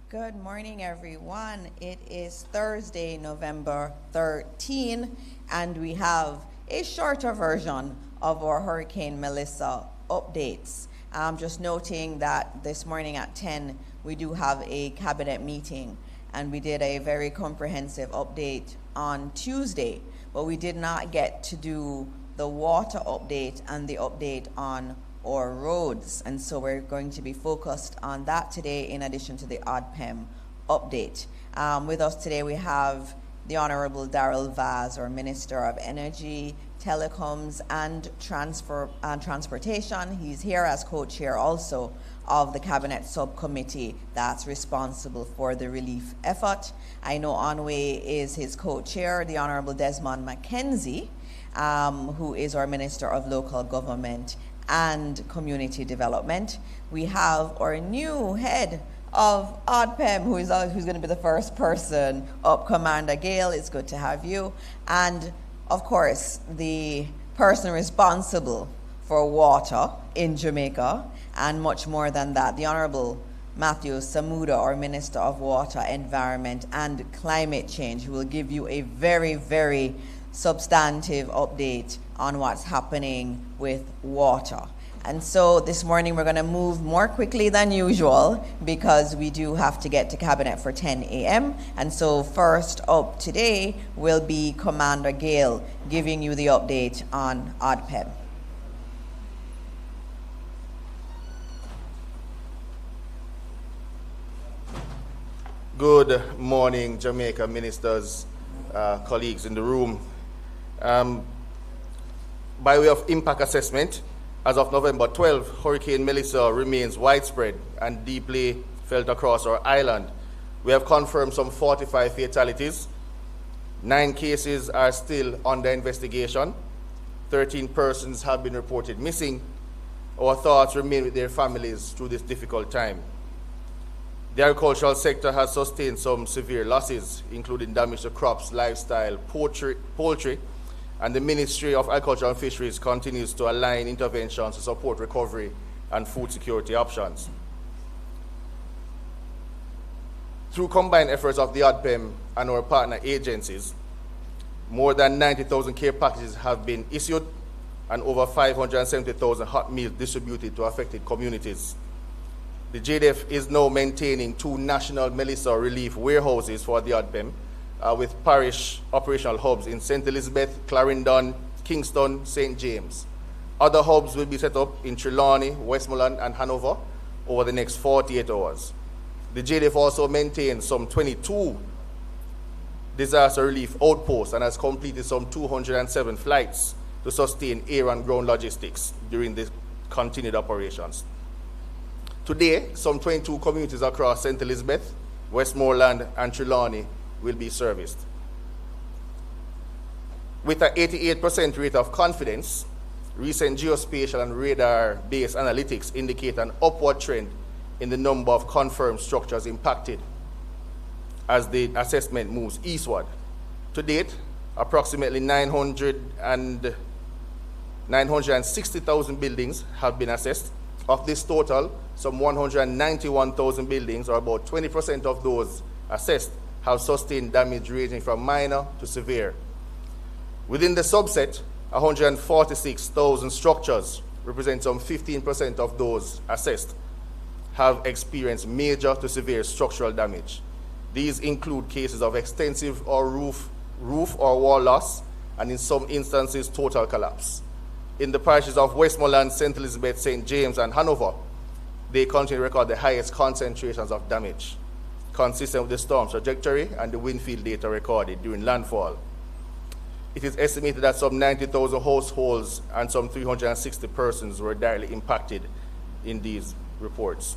Good morning, everyone. It is Thursday, November 13, and we have a shorter version of our Hurricane Melissa updates. Just noting that this morning at 10, we do have a cabinet meeting, and we did a very comprehensive update on Tuesday, but we did not get to do the water update and the update on or roads, and so we're going to be focused on that today in addition to the ODPEM update. With us today we have the Honorable Daryl Vaz, our Minister of Energy, Telecoms and Transportation. He's here as co-chair also of the Cabinet Subcommittee that's responsible for the relief effort. I know Onway is his co-chair, the Honorable Desmond McKenzie, who is our Minister of Local Government and Community Development. We have our new head of ODPEM, who's going to be the first person up, Commander Gayle. It's good to have you. And of course, the person responsible for water in Jamaica and much more than that, the Honorable Matthew Samuda, our Minister of Water, Environment and Climate Change, who will give you a very, very substantive update on what's happening with water. And so this morning we're going to move more quickly than usual because we do have to get to Cabinet for 10 a.m. And so first up today will be Commander Gayle giving you the update on ODPEM. Good morning, Jamaica ministers, colleagues in the room. By way of impact assessment, as of November 12, Hurricane Melissa remains widespread and deeply felt across our island. We have confirmed some 45 fatalities. 9 cases are still under investigation. 13 persons have been reported missing. Our thoughts remain with their families through this difficult time. The agricultural sector has sustained some severe losses, including damage to crops, livestock, poultry, and the Ministry of Agriculture and Fisheries continues to align interventions to support recovery and food security options. Through combined efforts of the ODPEM and our partner agencies, more than 90,000 care packages have been issued and over 570,000 hot meals distributed to affected communities. The JDF is now maintaining 2 national Melissa relief warehouses for the ODPEM, with parish operational hubs in St. Elizabeth, Clarendon, Kingston, St. James. Other hubs will be set up in Trelawney, Westmoreland, and Hanover over the next 48 hours. The JDF also maintains some 22 disaster relief outposts and has completed some 207 flights to sustain air and ground logistics during the continued operations. Today, some 22 communities across St. Elizabeth, Westmoreland, and Trelawney will be serviced. With an 88% rate of confidence, recent geospatial and radar-based analytics indicate an upward trend in the number of confirmed structures impacted as the assessment moves eastward. To date, approximately 960,000 buildings have been assessed. Of this total, some 191,000 buildings, or about 20% of those assessed, have sustained damage ranging from minor to severe. Within the subset, 146,000 structures, represent some 15% of those assessed, have experienced major to severe structural damage. These include cases of extensive or roof or wall loss, and in some instances, total collapse. In the parishes of Westmoreland, St. Elizabeth, St. James, and Hanover, they continue to record the highest concentrations of damage, consistent with the storm's trajectory and the wind field data recorded during landfall. It is estimated that some 90,000 households and some 360 persons were directly impacted in these reports.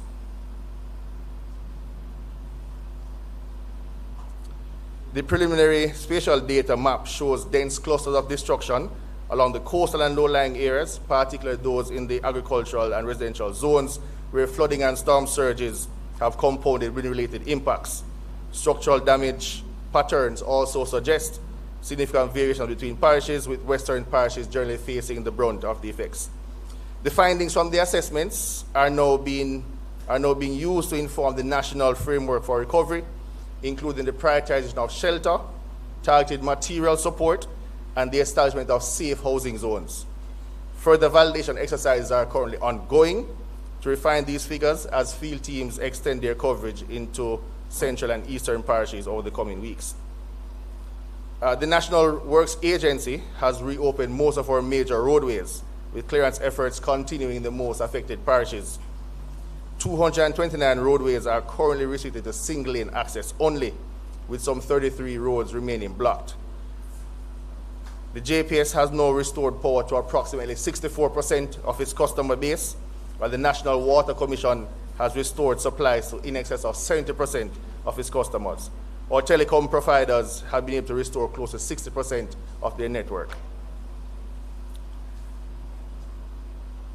The preliminary spatial data map shows dense clusters of destruction along the coastal and low-lying areas, particularly those in the agricultural and residential zones, where flooding and storm surges have compounded wind-related impacts. Structural damage patterns also suggest significant variation between parishes, with western parishes generally facing the brunt of the effects. The findings from the assessments are now being are now being used to inform the national framework for recovery, including the prioritization of shelter, targeted material support, and the establishment of safe housing zones. Further validation exercises are currently ongoing to refine these figures as field teams extend their coverage into central and eastern parishes over the coming weeks. The National Works Agency has reopened most of our major roadways, with clearance efforts continuing in the most affected parishes. 229 roadways are currently restricted to single-lane access only, with some 33 roads remaining blocked. The JPS has now restored power to approximately 64% of its customer base, while the National Water Commission has restored supplies to in excess of 70% of its customers. Our telecom providers have been able to restore close to 60% of their network.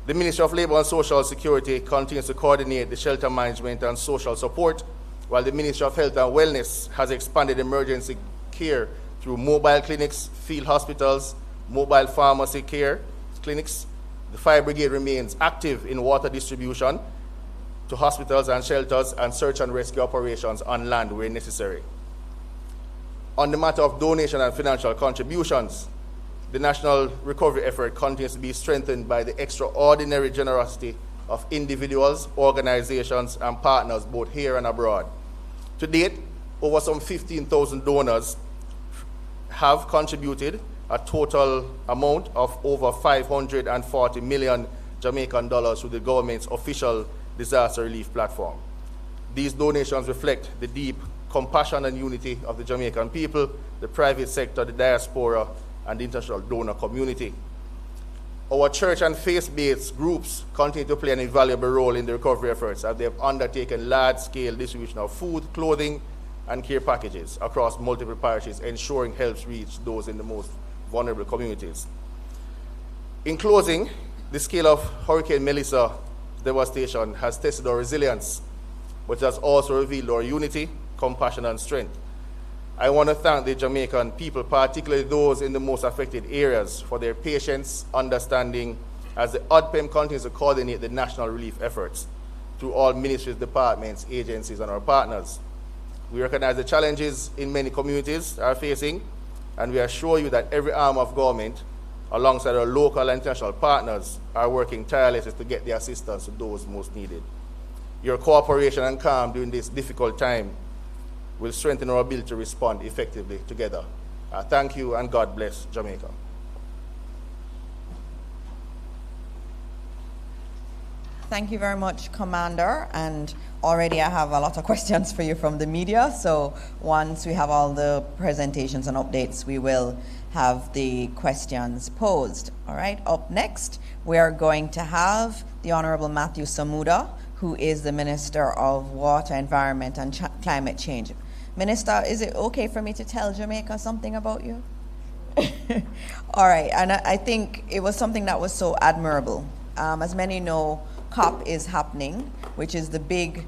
The Ministry of Labour and Social Security continues to coordinate the shelter management and social support, while the Ministry of Health and Wellness has expanded emergency care through mobile clinics, field hospitals, mobile pharmacy care clinics. The Fire Brigade remains active in water distribution to hospitals and shelters and search and rescue operations on land where necessary. On the matter of donation and financial contributions, the national recovery effort continues to be strengthened by the extraordinary generosity of individuals, organizations, and partners both here and abroad. To date, over some 15,000 donors have contributed a total amount of over 540 million Jamaican dollars to the government's official disaster relief platform. These donations reflect the deep compassion and unity of the Jamaican people, the private sector, the diaspora, and the international donor community. Our church and faith-based groups continue to play an invaluable role in the recovery efforts as they have undertaken large-scale distribution of food, clothing, and care packages across multiple parishes, ensuring helps reach those in the most vulnerable communities. In closing, the scale of Hurricane Melissa devastation has tested our resilience, but has also revealed our unity, compassion, and strength. I want to thank the Jamaican people, particularly those in the most affected areas, for their patience, understanding, as the ODPEM continues to coordinate the national relief efforts through all ministries, departments, agencies, and our partners. We recognize the challenges in many communities are facing, and we assure you that every arm of government, alongside our local and international partners, are working tirelessly to get the assistance to those most needed. Your cooperation and calm during this difficult time will strengthen our ability to respond effectively together. Thank you, and God bless Jamaica. Thank you very much, Commander. And already I have a lot of questions for you from the media. So once we have all the presentations and updates, we will have the questions posed. All right, up next, we are going to have the Honorable Matthew Samuda, who is the Minister of Water, Environment, and Climate Change. Minister, is it okay for me to tell Jamaica something about you? All right, and I think it was something that was so admirable. As many know, COP is happening, which is the big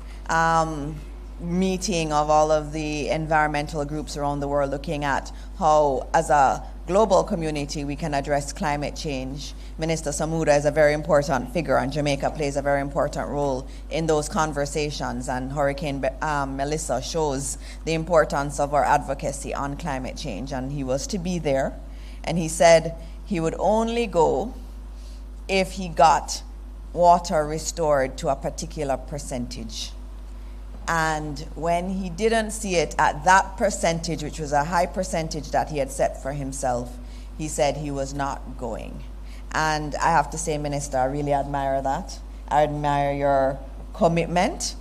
meeting of all of the environmental groups around the world, looking at how, as a global community, we can address climate change. Minister Samuda is a very important figure, and Jamaica plays a very important role in those conversations, and Hurricane Melissa shows the importance of our advocacy on climate change, and he was to be there, and he said he would only go if he got water restored to a particular percentage. And when he didn't see it at that percentage, which was a high percentage that he had set for himself, he said he was not going. And I have to say, Minister, I really admire that. I admire your commitment.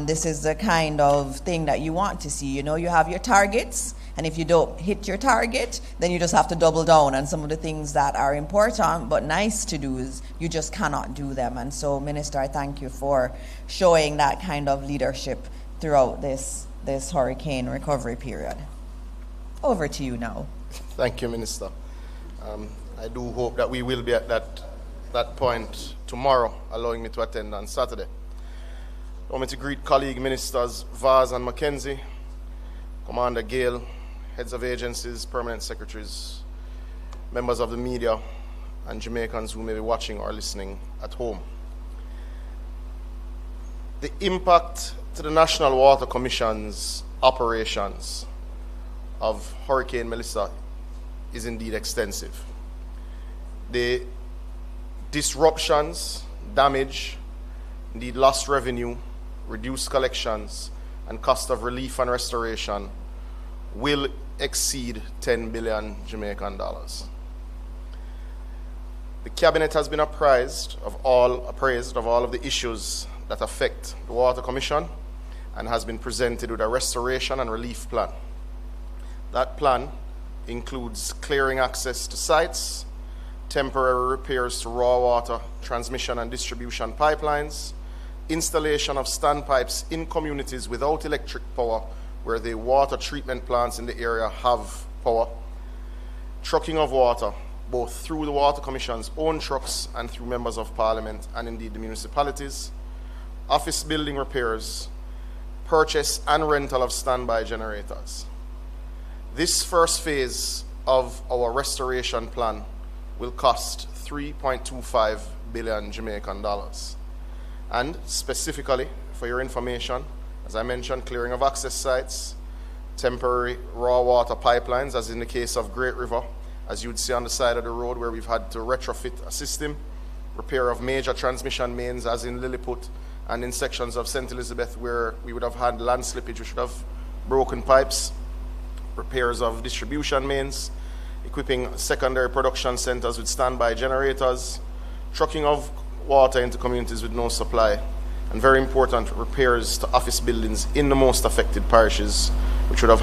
This is the kind of thing that you want to see. You know, you have your targets, and if you don't hit your target, then you just have to double down on some of the things that are important but nice to do is you just cannot do them. And so, Minister, I thank you for showing that kind of leadership throughout this hurricane recovery period. Over to you now. Thank you, Minister. I do hope that we will be at that point tomorrow, allowing me to attend on Saturday. I want me to greet colleague ministers Vaz and McKenzie, Commander Gayle, heads of agencies, permanent secretaries, members of the media, and Jamaicans who may be watching or listening at home. The impact to the National Water Commission's operations of Hurricane Melissa is indeed extensive. The disruptions, damage, indeed lost revenue, reduced collections, and cost of relief and restoration will exceed 10 billion Jamaican dollars. The Cabinet has been appraised of all of the issues that affect the Water Commission and has been presented with a restoration and relief plan. That plan includes clearing access to sites, temporary repairs to raw water transmission and distribution pipelines, installation of standpipes in communities without electric power where the water treatment plants in the area have power, trucking of water, both through the Water Commission's own trucks and through members of Parliament and indeed the municipalities, office building repairs, purchase and rental of standby generators. This first phase of our restoration plan will cost 3.25 billion Jamaican dollars. And specifically, for your information, as I mentioned, clearing of access sites, temporary raw water pipelines, as in the case of Great River, as you would see on the side of the road where we've had to retrofit a system, repair of major transmission mains, as in Lilliput, and in sections of St. Elizabeth where we would have had land slippage, we should have broken pipes, repairs of distribution mains, equipping secondary production centers with standby generators, trucking of water into communities with no supply, and very important, repairs to office buildings in the most affected parishes, which would have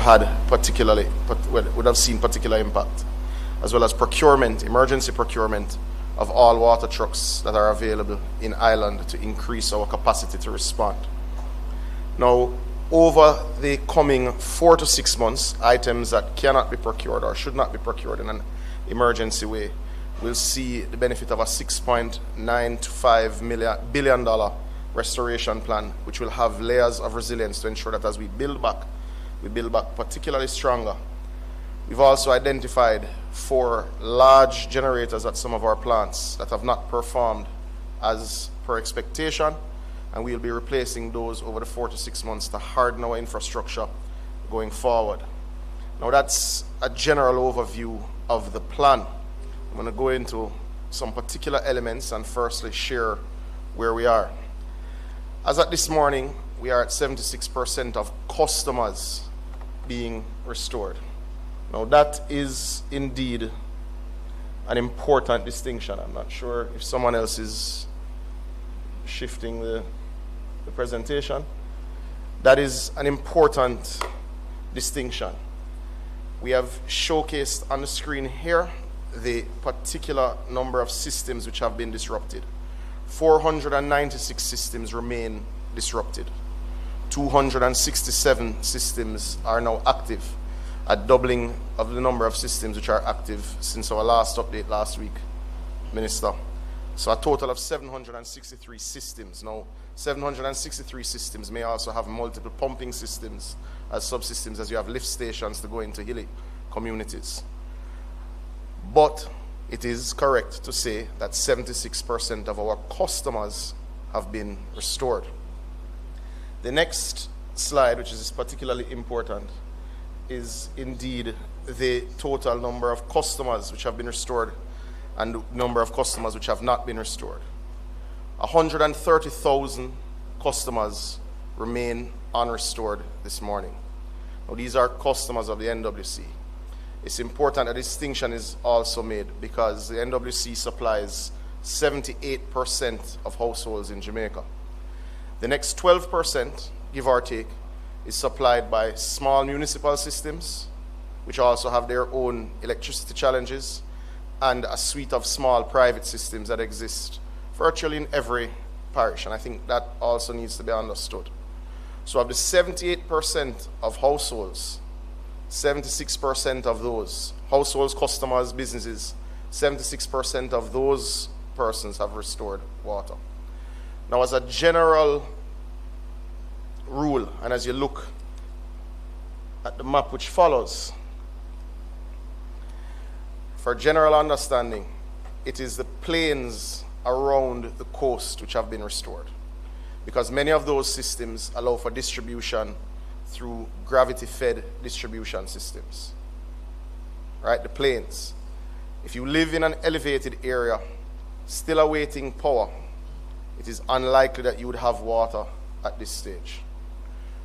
seen particular impact, as well as procurement, emergency procurement of all water trucks that are available in Ireland to increase our capacity to respond. Now, over the coming 4 to 6 months, items that cannot be procured or should not be procured in an emergency way will see the benefit of a $6.95 billion restoration plan, which will have layers of resilience to ensure that as we build back particularly stronger. We've also identified 4 large generators at some of our plants that have not performed as per expectation, and we'll be replacing those over the 4 to 6 months to harden our infrastructure going forward. Now that's a general overview of the plan. I'm going to go into some particular elements and firstly share where we are. As at this morning, we are at 76% of customers being restored. Now that is indeed an important distinction. I'm not sure if someone else is shifting the presentation. That is an important distinction. We have showcased on the screen here the particular number of systems which have been disrupted. 496 systems remain disrupted. 267 systems are now active, a doubling of the number of systems which are active since our last update last week, Minister. So a total of 763 systems. Now, 763 systems may also have multiple pumping systems as subsystems, as you have lift stations to go into hilly communities. But it is correct to say that 76% of our customers have been restored. The next slide, which is particularly important, is indeed the total number of customers which have been restored and the number of customers which have not been restored. 130,000 customers remain unrestored this morning. Now, these are customers of the NWC. It's important that distinction is also made because the NWC supplies 78% of households in Jamaica. The next 12%, give or take, is supplied by small municipal systems, which also have their own electricity challenges, and a suite of small private systems that exist virtually in every parish, and I think that also needs to be understood. So of the 78% of households, 76% of those households, customers, businesses, 76% of those persons have restored water. Now, as a general rule, and as you look at the map which follows, for general understanding, it is the plains around the coast which have been restored. because many of those systems allow for distribution through gravity-fed distribution systems. Right, the plains. If you live in an elevated area, still awaiting power, it is unlikely that you would have water at this stage.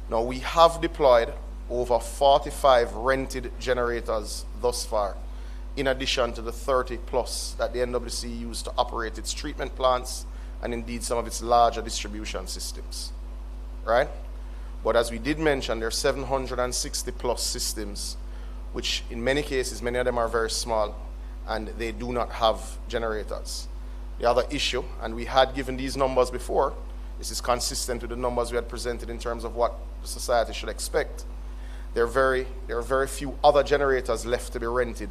Now, we have deployed over 45 rented generators thus far, in addition to the 30 plus that the NWC used to operate its treatment plants and indeed some of its larger distribution systems, right? But as we did mention, there are 760 plus systems, which in many cases, many of them are very small, and they do not have generators. The other issue, and we had given these numbers before, this is consistent with the numbers we had presented in terms of what the society should expect. There are very few other generators left to be rented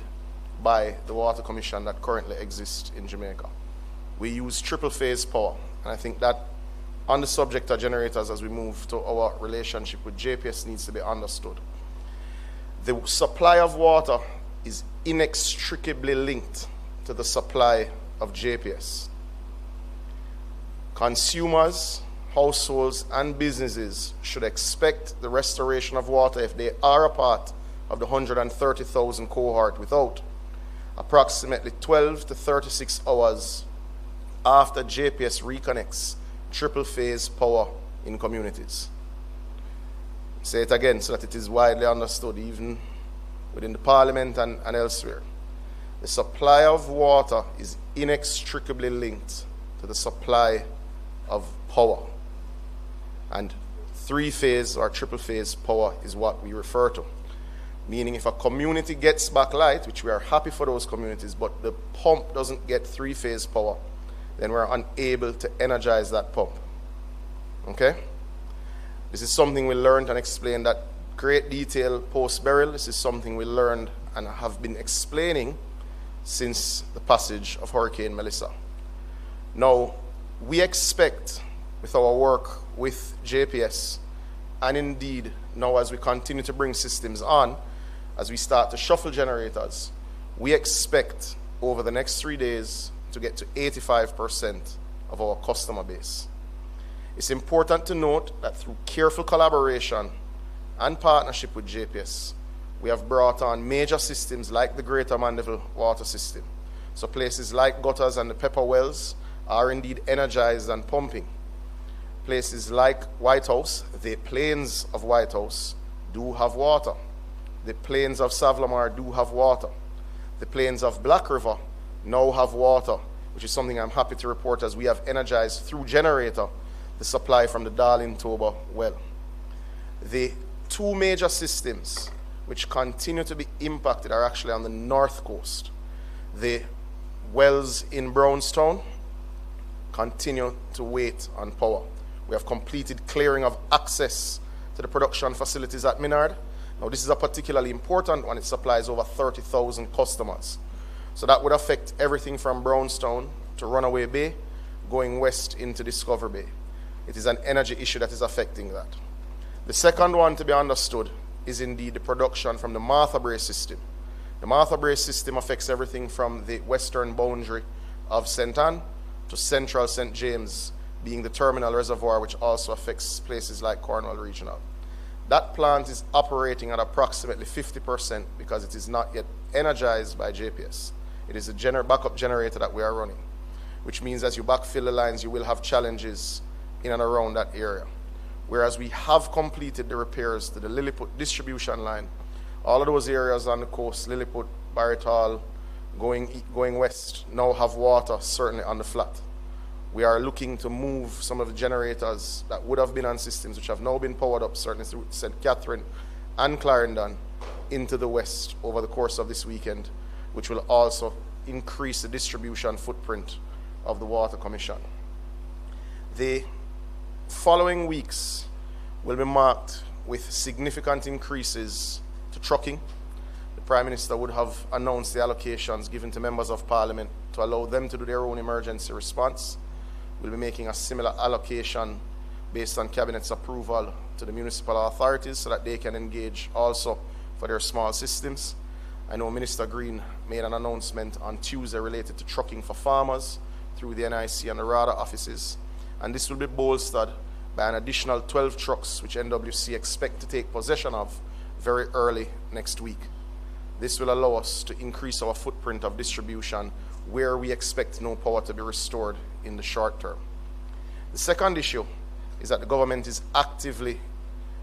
by the Water Commission that currently exist in Jamaica. We use triple phase power, and I think that on the subject of generators, as we move to our relationship with JPS, needs to be understood. The supply of water is inextricably linked to the supply of JPS. Consumers, households, and businesses should expect the restoration of water, if they are a part of the 130,000 cohort, without approximately 12 to 36 hours after JPS reconnects triple phase power in communities. Say it again so that it is widely understood, even within the Parliament and elsewhere. The supply of water is inextricably linked to the supply of power. And three-phase or triple-phase power is what we refer to. Meaning if a community gets back light, which we are happy for those communities, but the pump doesn't get three-phase power, then we're unable to energize that pump. Okay? This is something we learned and explained at great detail post-burial. This is something we learned and have been explaining since the passage of Hurricane Melissa. Now, we expect with our work with JPS, and indeed now as we continue to bring systems on, as we start to shuffle generators, we expect over the next 3 days to get to 85% of our customer base. It's important to note that through careful collaboration and partnership with JPS, we have brought on major systems like the Greater Mandeville Water System. So places like Gutters and the Pepper Wells are indeed energized and pumping. Places like White House, the plains of White House, do have water. The plains of Savlamar do have water. The plains of Black River now have water, which is something I'm happy to report, as we have energized through generator the supply from the Darling Toba well. The two major systems which continue to be impacted are actually on the north coast. The wells in Brownstown continue to wait on power. We have completed clearing of access to the production facilities at Minard. Now, this is a particularly important one. It supplies over 30,000 customers. So that would affect everything from Brownstown to Runaway Bay, going west into Discover Bay. It is an energy issue that is affecting that. The second one to be understood is indeed the production from the Martha Brae system. The Martha Brae system affects everything from the western boundary of St. Anne to central St. James, being the terminal reservoir, which also affects places like Cornwall Regional. That plant is operating at approximately 50% because it is not yet energized by JPS. It is a backup generator that we are running, which means as you backfill the lines, you will have challenges in and around that area. Whereas we have completed the repairs to the Lilliput distribution line, all of those areas on the coast, Lilliput, Barrett Hall, going west, now have water, certainly on the flat. We are looking to move some of the generators that would have been on systems which have now been powered up, certainly through St. Catherine and Clarendon, into the west over the course of this weekend, which will also increase the distribution footprint of the Water Commission. The following weeks will be marked with significant increases to trucking. The Prime Minister would have announced the allocations given to members of Parliament to allow them to do their own emergency response. We'll be making a similar allocation based on Cabinet's approval to the municipal authorities so that they can engage also for their small systems. I know Minister Green made an announcement on Tuesday related to trucking for farmers through the NIC and the RADA offices, and this will be bolstered by an additional 12 trucks, which NWC expect to take possession of very early next week. This will allow us to increase our footprint of distribution where we expect no power to be restored in the short term. The second issue is that the government is actively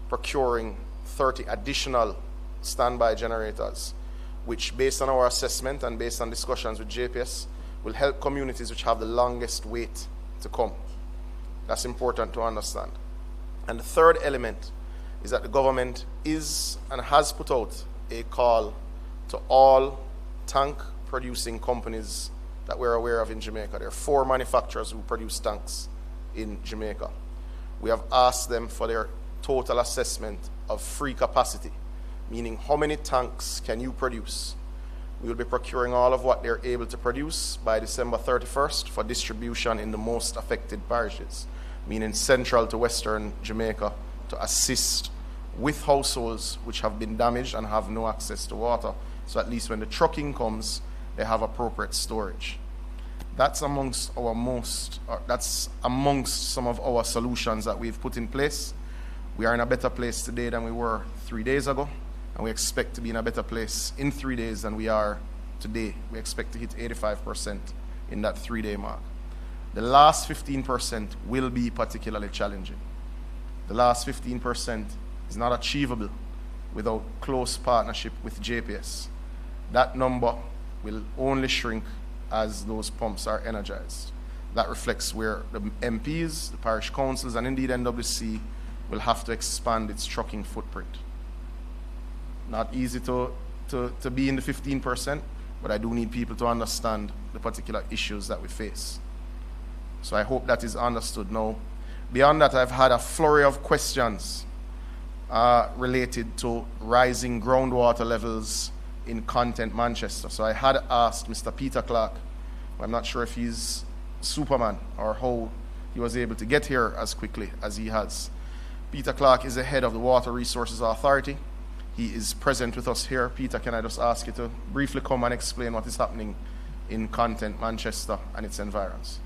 procuring 30 additional standby generators, which, based on our assessment and based on discussions with JPS, will help communities which have the longest wait to come. That's important to understand. And the third element is that the government is and has put out a call to all tank producing companies that we're aware of in Jamaica. There are 4 manufacturers who produce tanks in Jamaica. We have asked them for their total assessment of free capacity, meaning how many tanks can you produce. We will be procuring all of what they're able to produce by December 31st for distribution in the most affected parishes, meaning central to western Jamaica, to assist with households which have been damaged and have no access to water. So at least when the trucking comes, they have appropriate storage. That's amongst some of our solutions that we've put in place. We are in a better place today than we were 3 days ago, and we expect to be in a better place in 3 days than we are today. We expect to hit 85% in that 3-day mark. The last 15% will be particularly challenging. The last 15% is not achievable without close partnership with JPS. That number will only shrink as those pumps are energized. That reflects where the MPs, the parish councils, and indeed NWC will have to expand its trucking footprint. Not easy to be in the 15%, but I do need people to understand the particular issues that we face. So I hope that is understood now. Beyond that, I've had a flurry of questions related to rising groundwater levels in Content, Manchester. So I had asked Mr. Peter Clark, I'm not sure if he's Superman or how he was able to get here as quickly as he has. Peter Clark is the head of the Water Resources Authority. He is present with us here. Peter, can I just ask you to briefly come and explain what is happening in Content, Manchester and its environs?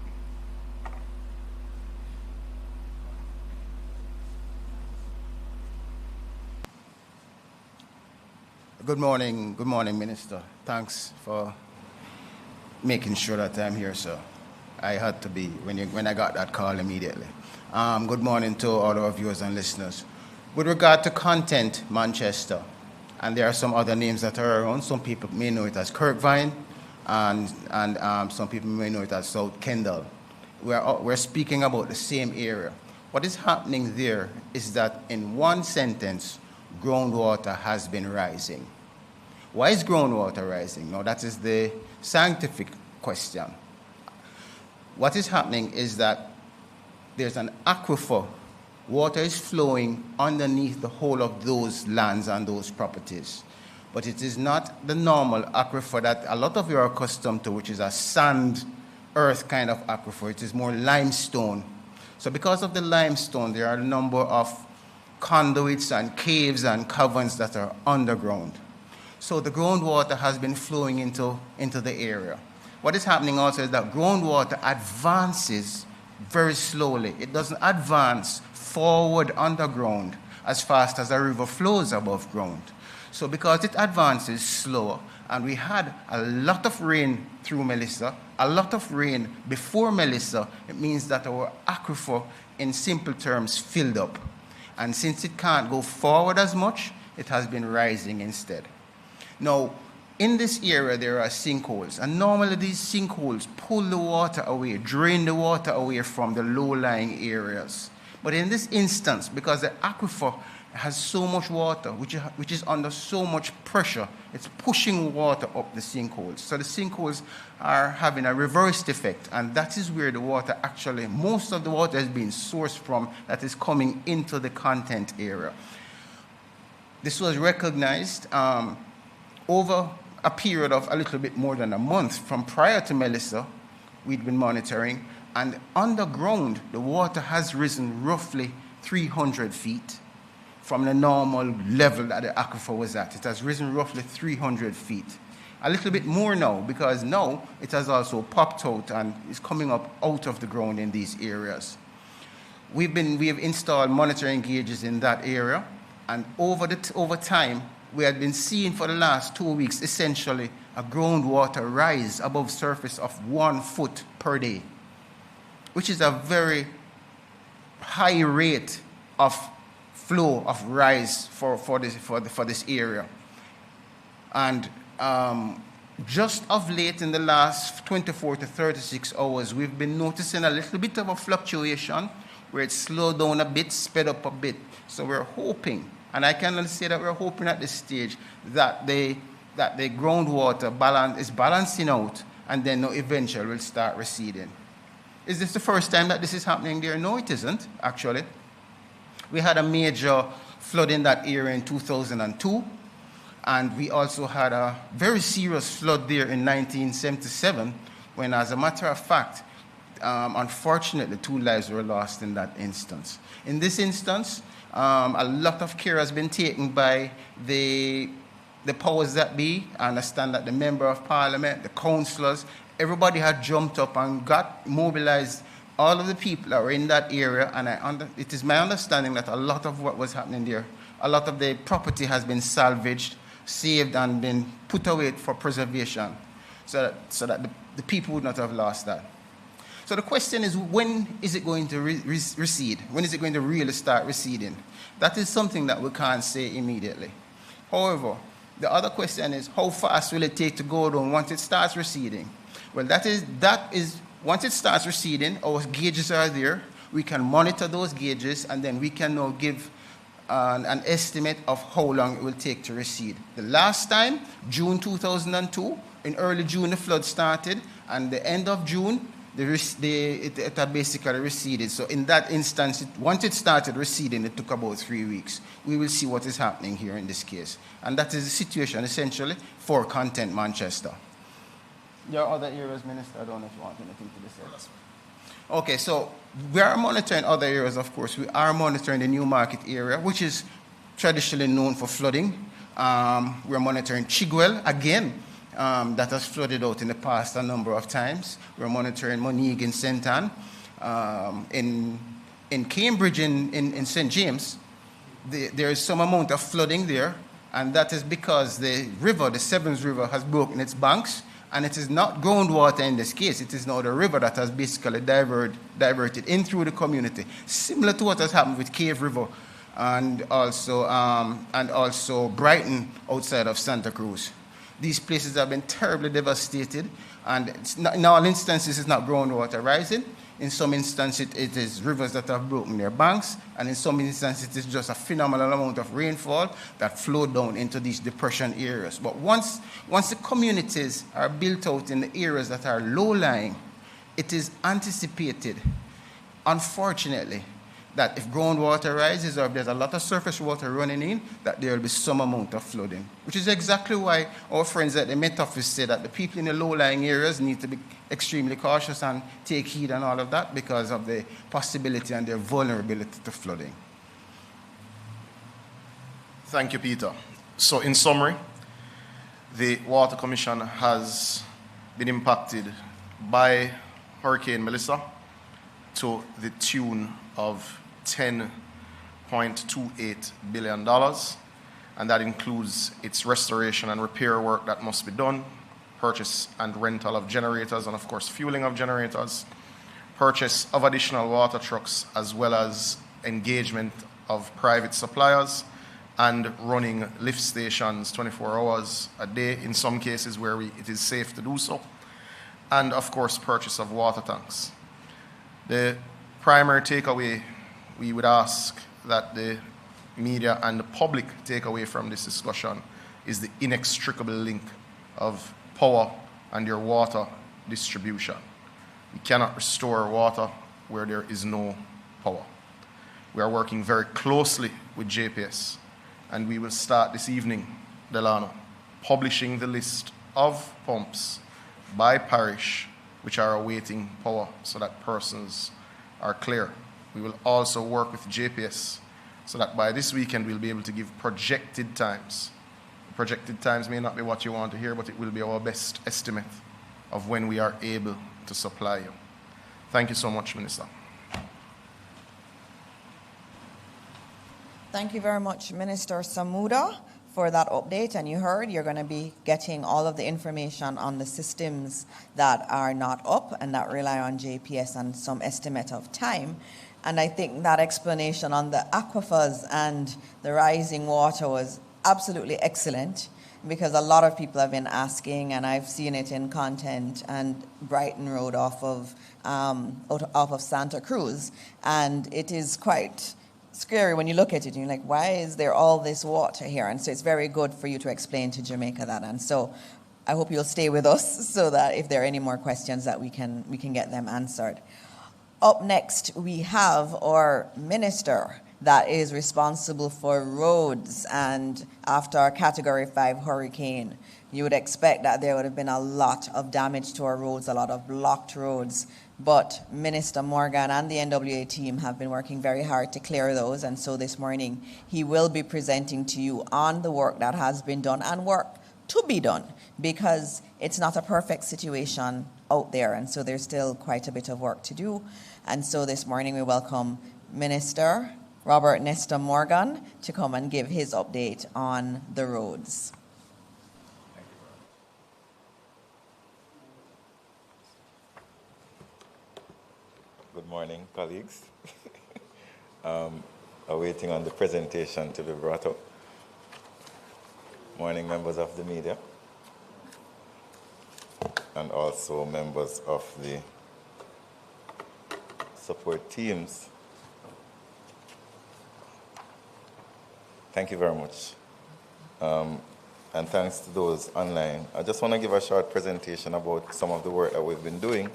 Good morning, Minister. Thanks for making sure that I'm here, sir. I had to be when I got that call immediately. Good morning to all our viewers and listeners. With regard to Content, Manchester, and there are some other names that are around. Some people may know it as Kirkvine, and some people may know it as South Kendall. We're speaking about the same area. What is happening there is that in one sentence, groundwater has been rising. Why is groundwater rising? Now, that is the scientific question. What is happening is that there's an aquifer. Water is flowing underneath the whole of those lands and those properties. But it is not the normal aquifer that a lot of you are accustomed to, which is a sand, earth kind of aquifer. It is more limestone. So because of the limestone, there are a number of conduits and caves and caverns that are underground. So the groundwater has been flowing into the area. What is happening also is that groundwater advances very slowly. It doesn't advance forward underground as fast as a river flows above ground. So because it advances slower, and we had a lot of rain through Melissa, a lot of rain before Melissa, it means that our aquifer, in simple terms, filled up. And since it can't go forward as much, it has been rising instead. Now, in this area, there are sinkholes, and normally these sinkholes pull the water away, drain the water away from the low-lying areas. But in this instance, because the aquifer has so much water, which is under so much pressure, it's pushing water up the sinkholes. So the sinkholes are having a reversed effect, and that is where the water actually, most of the water is being sourced from that is coming into the Content area. This was recognized over a period of a little bit more than a month. From prior to Melissa, we'd been monitoring, and underground, the water has risen roughly 300 feet from the normal level that the aquifer was at. It has risen roughly 300 feet. A little bit more now, because now it has also popped out and is coming up out of the ground in these areas. we have installed monitoring gauges in that area, and over time, we had been seeing for the last 2 weeks essentially a groundwater rise above surface of 1 foot per day, which is a very high rate of flow of rise for this area. And just of late, in the last 24 to 36 hours, we've been noticing a little bit of a fluctuation where it slowed down a bit, sped up a bit. So we're hoping, and I can only say that we're hoping at this stage that the groundwater is balancing out, and then eventually will start receding. Is this the first time that this is happening there? No, it isn't, actually. We had a major flood in that area in 2002, and we also had a very serious flood there in 1977, when, as a matter of fact, unfortunately, 2 lives were lost in that instance. In this instance, a lot of care has been taken by the powers that be. I understand that the Member of Parliament, the councillors, everybody had jumped up and got mobilized, all of the people that were in that area, and it is my understanding that a lot of what was happening there, a lot of the property has been salvaged, saved, and been put away for preservation, so that the people would not have lost that. So the question is, when is it going to recede? When is it going to really start receding? That is something that we can't say immediately. However, the other question is, how fast will it take to go down once it starts receding? Well, that is once it starts receding, our gauges are there. We can monitor those gauges, and then we can now give an estimate of how long it will take to recede. The last time, June 2002, in early June, the flood started, and the end of June, it had basically receded. So in that instance, once it started receding, it took about 3 weeks. We will see what is happening here in this case. And that is the situation, essentially, for Content Manchester. There are other areas, Minister. I don't know if you want anything to say. Okay, so we are monitoring other areas, of course. We are monitoring the New Market area, which is traditionally known for flooding. We're monitoring Chigwell, again, that has flooded out in the past a number of times. We're monitoring Monique in St. Anne. In Cambridge, in St. James, there is some amount of flooding there, and that is because the river, the Sevens River, has broken its banks, and it is not groundwater in this case. It is now the river that has basically diverted in through the community, similar to what has happened with Cave River and also Brighton outside of Santa Cruz. These places have been terribly devastated, and in all instances, it's not groundwater rising. In some instances, it is rivers that have broken their banks, and in some instances, it is just a phenomenal amount of rainfall that flowed down into these depression areas. But once the communities are built out in the areas that are low-lying, it is anticipated, unfortunately, that if groundwater rises or if there's a lot of surface water running in, that there will be some amount of flooding, which is exactly why our friends at the Met Office say that the people in the low-lying areas need to be extremely cautious and take heed and all of that because of the possibility and their vulnerability to flooding. Thank you, Peter. So in summary, the Water Commission has been impacted by Hurricane Melissa to the tune of $10.28 billion, and that includes its restoration and repair work that must be done, purchase and rental of generators, and of course fueling of generators, purchase of additional water trucks, as well as engagement of private suppliers, and running lift stations 24 hours a day in some cases where it is safe to do so, and of course purchase of water tanks. The primary takeaway we would ask that the media and the public take away from this discussion is the inextricable link of power and your water distribution. We cannot restore water where there is no power. We are working very closely with JPS, and we will start this evening, Delano, publishing the list of pumps by parish which are awaiting power so that persons are clear. We will also work with JPS so that by this weekend we'll be able to give projected times. Projected times may not be what you want to hear, but it will be our best estimate of when we are able to supply you. Thank you so much, Minister. Thank you very much, Minister Samuda, for that update. And you heard you're going to be getting all of the information on the systems that are not up and that rely on JPS and some estimate of time. And I think that explanation on the aquifers and the rising water was absolutely excellent, because a lot of people have been asking, and I've seen it in content and Brighton Road off of Santa Cruz, and it is quite scary when you look at it and you're like, why is there all this water here? And so it's very good for you to explain to Jamaica that. And so I hope you'll stay with us so that if there are any more questions that we can get them answered. Up next, we have our minister that is responsible for roads, and after a Category 5 hurricane, you would expect that there would have been a lot of damage to our roads, a lot of blocked roads, but Minister Morgan and the NWA team have been working very hard to clear those, and so this morning he will be presenting to you on the work that has been done and work to be done, because it's not a perfect situation out there, and so there's still quite a bit of work to do. And so this morning we welcome Minister Robert Nestor Morgan to come and give his update on the roads. Good morning, colleagues. Awaiting on the presentation to be brought up. Morning, members of the media, and also members of the support teams. Thank you very much. And thanks to those online. I just want to give a short presentation about some of the work that we've been doing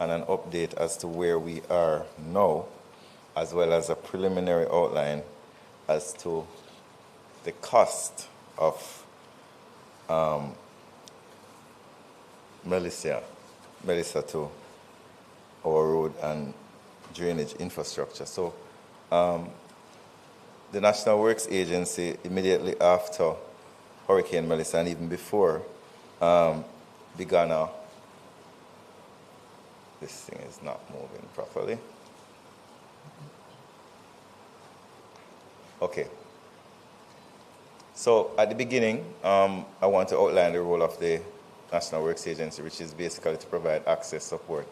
and an update as to where we are now, as well as a preliminary outline as to the cost of Melissa to our road and drainage infrastructure. So the National Works Agency, immediately after Hurricane Melissa and even before, began a, this thing is not moving properly. Okay. So at the beginning, I want to outline the role of the National Works Agency, which is basically to provide access, support,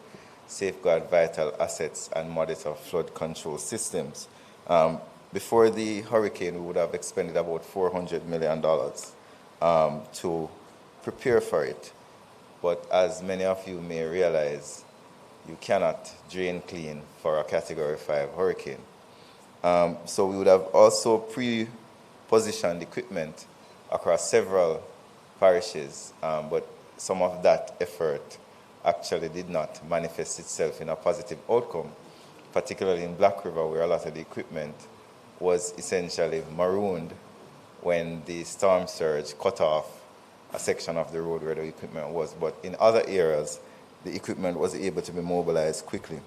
safeguard vital assets, and monitor flood control systems. Before the hurricane, we would have expended about $400 million to prepare for it. But as many of you may realize, you cannot drain clean for a Category 5 hurricane. So we would have also pre-positioned equipment across several parishes, but some of that effort actually did not manifest itself in a positive outcome, particularly in Black River, where a lot of the equipment was essentially marooned when the storm surge cut off a section of the road where the equipment was. But in other areas, the equipment was able to be mobilized quickly.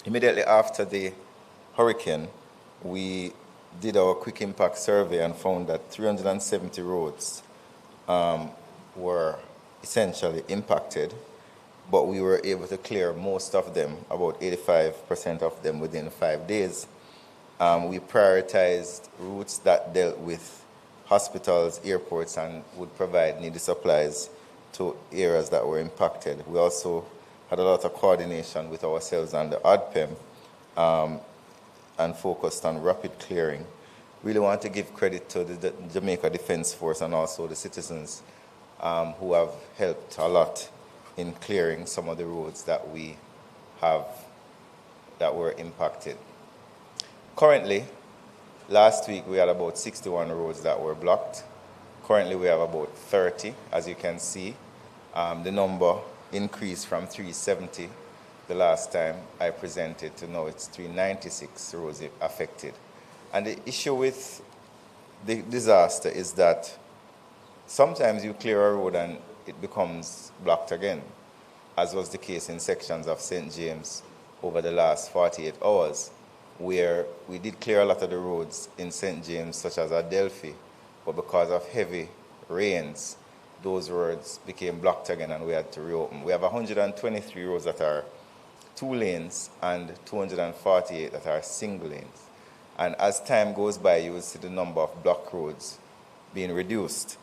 Immediately after the hurricane, we did our quick impact survey and found that 370 roads were essentially impacted, but we were able to clear most of them, about 85% of them, within 5 days. We prioritized routes that dealt with hospitals, airports, and would provide needed supplies to areas that were impacted. We also had a lot of coordination with ourselves and the ODPEM and focused on rapid clearing. Really want to give credit to the Jamaica Defense Force and also the citizens who have helped a lot in clearing some of the roads that we have that were impacted. Currently, last week we had about 61 roads that were blocked. Currently we have about 30, as you can see. The number increased from 370 the last time I presented to now it's 396 roads affected. And the issue with the disaster is that sometimes you clear a road and it becomes blocked again, as was the case in sections of St. James over the last 48 hours, where we did clear a lot of the roads in St. James, such as Adelphi, but because of heavy rains, those roads became blocked again and we had to reopen. We have 123 roads that are 2 lanes and 248 that are single lanes. And as time goes by, you will see the number of block roads being reduced.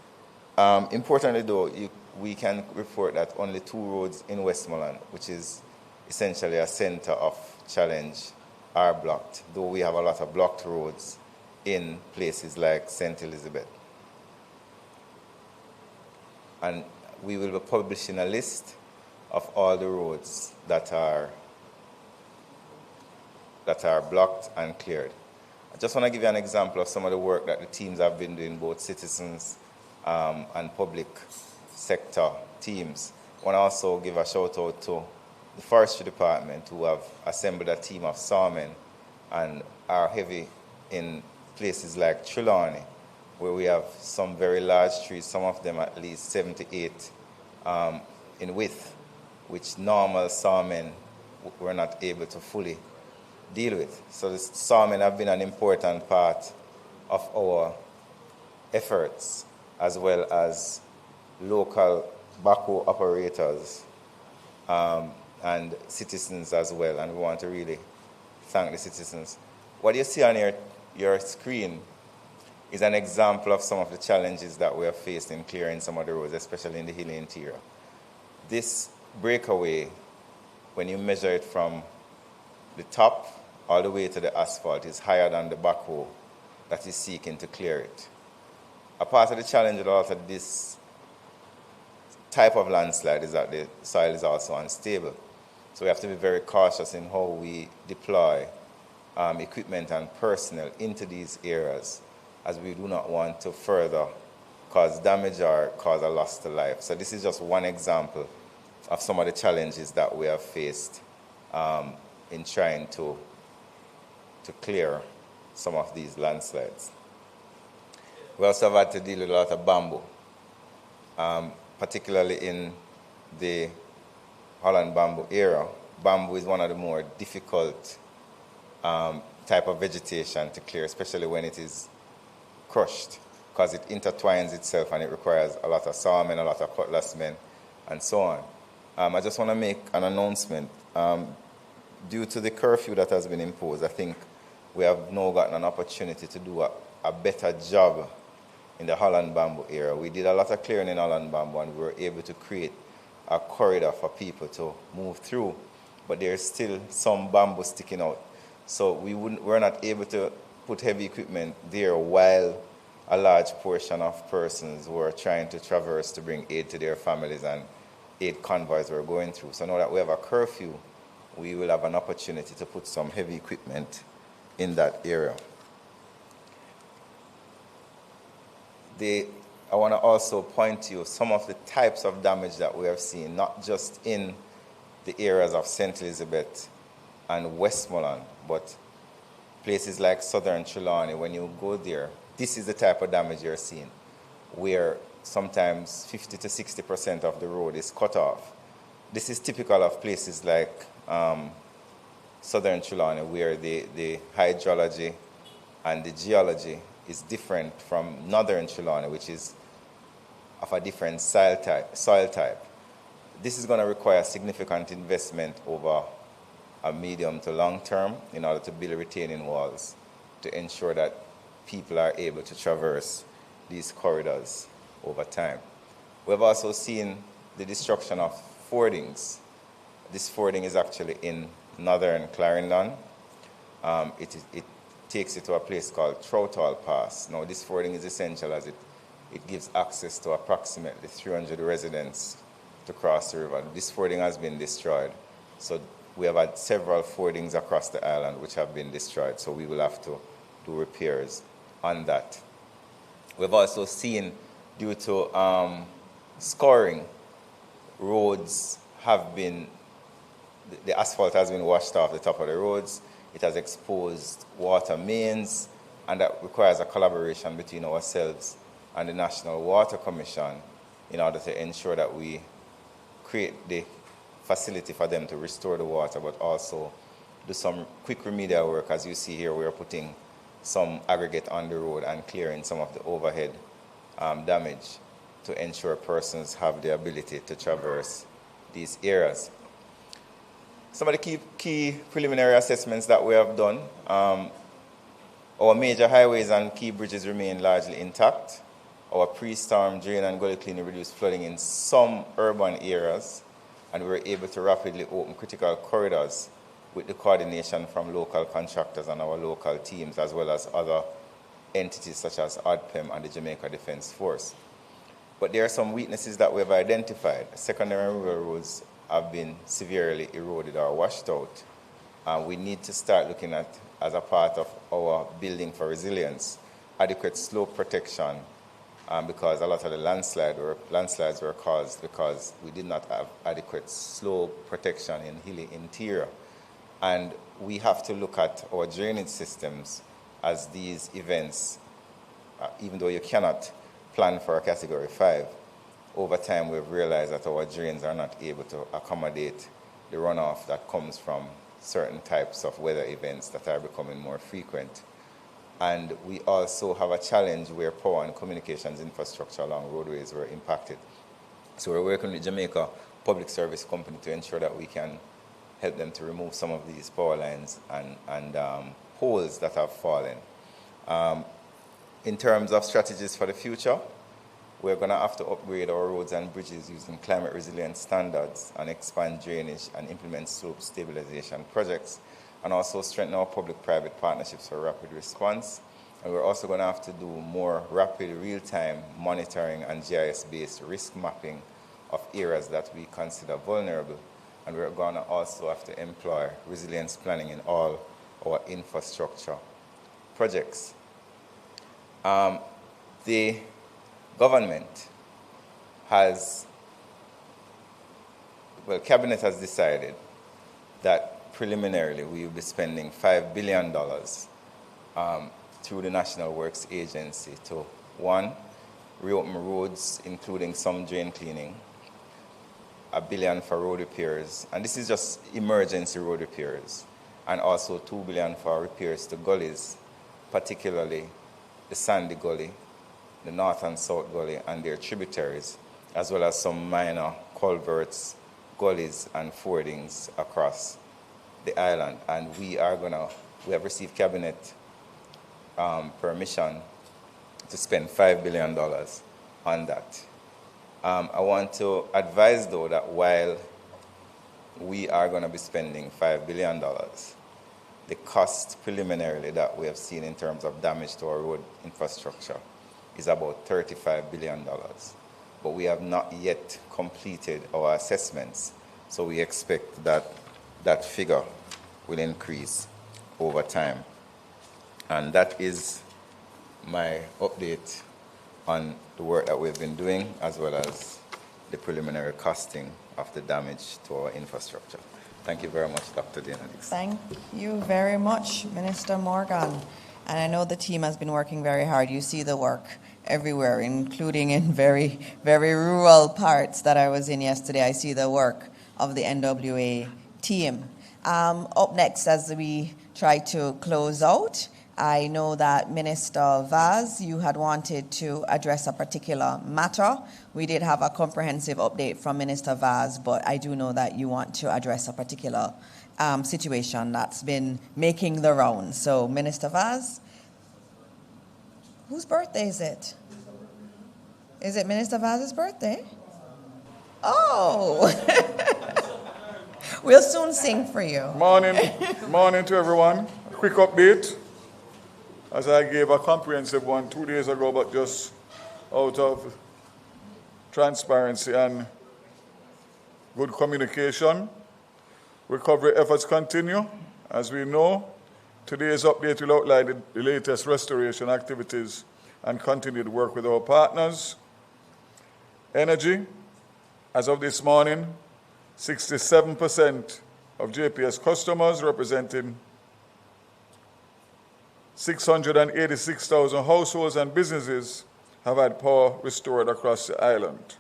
Importantly, though, we can report that only 2 roads in Westmoreland, which is essentially a center of challenge, are blocked, though we have a lot of blocked roads in places like St. Elizabeth. And we will be publishing a list of all the roads that are blocked and cleared. I just want to give you an example of some of the work that the teams have been doing, both citizens and public sector teams. I want to also give a shout out to the Forestry Department, who have assembled a team of sawmen and are heavy in places like Trelawney, where we have some very large trees, some of them at least 78 in width, which normal sawmen were not able to fully deal with. So the sawmen have been an important part of our efforts, as well as local backhoe operators and citizens as well, and we want to really thank the citizens. What you see on your screen is an example of some of the challenges that we have faced in clearing some of the roads, especially in the hilly interior. This breakaway, when you measure it from the top all the way to the asphalt, is higher than the backhoe that is seeking to clear it. A part of the challenge with a lot of this type of landslide is that the soil is also unstable. So we have to be very cautious in how we deploy equipment and personnel into these areas, as we do not want to further cause damage or cause a loss to life. So this is just one example of some of the challenges that we have faced in trying to clear some of these landslides. We also have had to deal with a lot of bamboo, particularly in the Holland bamboo area. Bamboo is one of the more difficult type of vegetation to clear, especially when it is crushed, because it intertwines itself and it requires a lot of sawmen, a lot of cutlass men, and so on. I just want to make an announcement. Due to the curfew that has been imposed, I think we have now gotten an opportunity to do a better job in the Holland bamboo area. We did a lot of clearing in Holland bamboo, and we were able to create a corridor for people to move through, but there's still some bamboo sticking out. So we're not able to put heavy equipment there while a large portion of persons were trying to traverse to bring aid to their families and aid convoys were going through. So now that we have a curfew, we will have an opportunity to put some heavy equipment in that area. I want to also point to you some of the types of damage that we have seen, not just in the areas of St. Elizabeth and Westmoreland, but places like Southern Trelawney. When you go there, this is the type of damage you're seeing, where sometimes 50 to 60% of the road is cut off. This is typical of places like Southern Trelawney, where the hydrology and the geology is different from Northern Trelawney, which is of a different soil type. This is going to require significant investment over a medium to long term in order to build retaining walls to ensure that people are able to traverse these corridors over time. We've also seen the destruction of fordings. This fording is actually in northern Clarendon. It takes you to a place called Trouthall Pass. Now, this fording is essential as it gives access to approximately 300 residents to cross the river. This fording has been destroyed. So we have had several fordings across the island which have been destroyed, so we will have to do repairs on that. We've also seen, due to scoring, roads have been, the asphalt has been washed off the top of the roads. It has exposed water mains, and that requires a collaboration between ourselves and the National Water Commission in order to ensure that we create the facility for them to restore the water, but also do some quick remedial work. As you see here, we are putting some aggregate on the road and clearing some of the overhead damage to ensure persons have the ability to traverse these areas. Some of the key preliminary assessments that we have done, Our major highways and key bridges remain largely intact. Our pre-storm drain and gully cleaning reduced flooding in some urban areas, and we were able to rapidly open critical corridors with the coordination from local contractors and our local teams, as well as other entities such as ODPEM and the Jamaica Defense Force. But there are some weaknesses that we have identified. Secondary river roads have been severely eroded or washed out. We need to start looking at, as a part of our building for resilience, adequate slope protection, because a lot of the landslides were caused because we did not have adequate slope protection in hilly interior. And we have to look at our drainage systems as these events, even though you cannot plan for a Category 5, over time we've realized that our drains are not able to accommodate the runoff that comes from certain types of weather events that are becoming more frequent. And we also have a challenge where power and communications infrastructure along roadways were impacted. So we're working with Jamaica Public Service Company to ensure that we can help them to remove some of these power lines and poles that have fallen. In terms of strategies for the future, we're going to have to upgrade our roads and bridges using climate resilience standards and expand drainage and implement slope stabilization projects, and also strengthen our public-private partnerships for rapid response. And we're also going to have to do more rapid real-time monitoring and GIS-based risk mapping of areas that we consider vulnerable. And we're going to also have to employ resilience planning in all our infrastructure projects. The government Cabinet has decided that preliminarily we will be spending $5 billion through the National Works Agency to, 1, reopen roads, including some drain cleaning, $1 billion for road repairs, and this is just emergency road repairs, and also $2 billion for repairs to gullies, particularly the Sandy Gully, the North and South Gully and their tributaries, as well as some minor culverts, gullies, and fordings across the island. And we have received Cabinet permission to spend $5 billion on that. I want to advise, though, that while we are going to be spending $5 billion, the cost preliminarily that we have seen in terms of damage to our road infrastructure is about $35 billion. But we have not yet completed our assessments, so we expect that that figure will increase over time. And that is my update on the work that we've been doing, as well as the preliminary costing of the damage to our infrastructure. Thank you very much, Dr. Dixon. Thank you very much, Minister Morgan. And I know the team has been working very hard. You see the work everywhere, including in very, very rural parts that I was in yesterday. I see the work of the NWA team. Up next, as we try to close out, I know that Minister Vaz, you had wanted to address a particular matter. We did have a comprehensive update from Minister Vaz, but I do know that you want to address a particular situation that's been making the rounds. So, Minister Vaz, whose birthday is it? Is it Minister Vaz's birthday? Oh! We'll soon sing for you. Morning to everyone. A quick update, as I gave a comprehensive one 2 days ago, but just out of transparency and good communication. Recovery efforts continue. As we know, today's update will outline the latest restoration activities and continued work with our partners. Energy, as of this morning, 67% of JPS customers, representing 686,000 households and businesses, have had power restored across the island.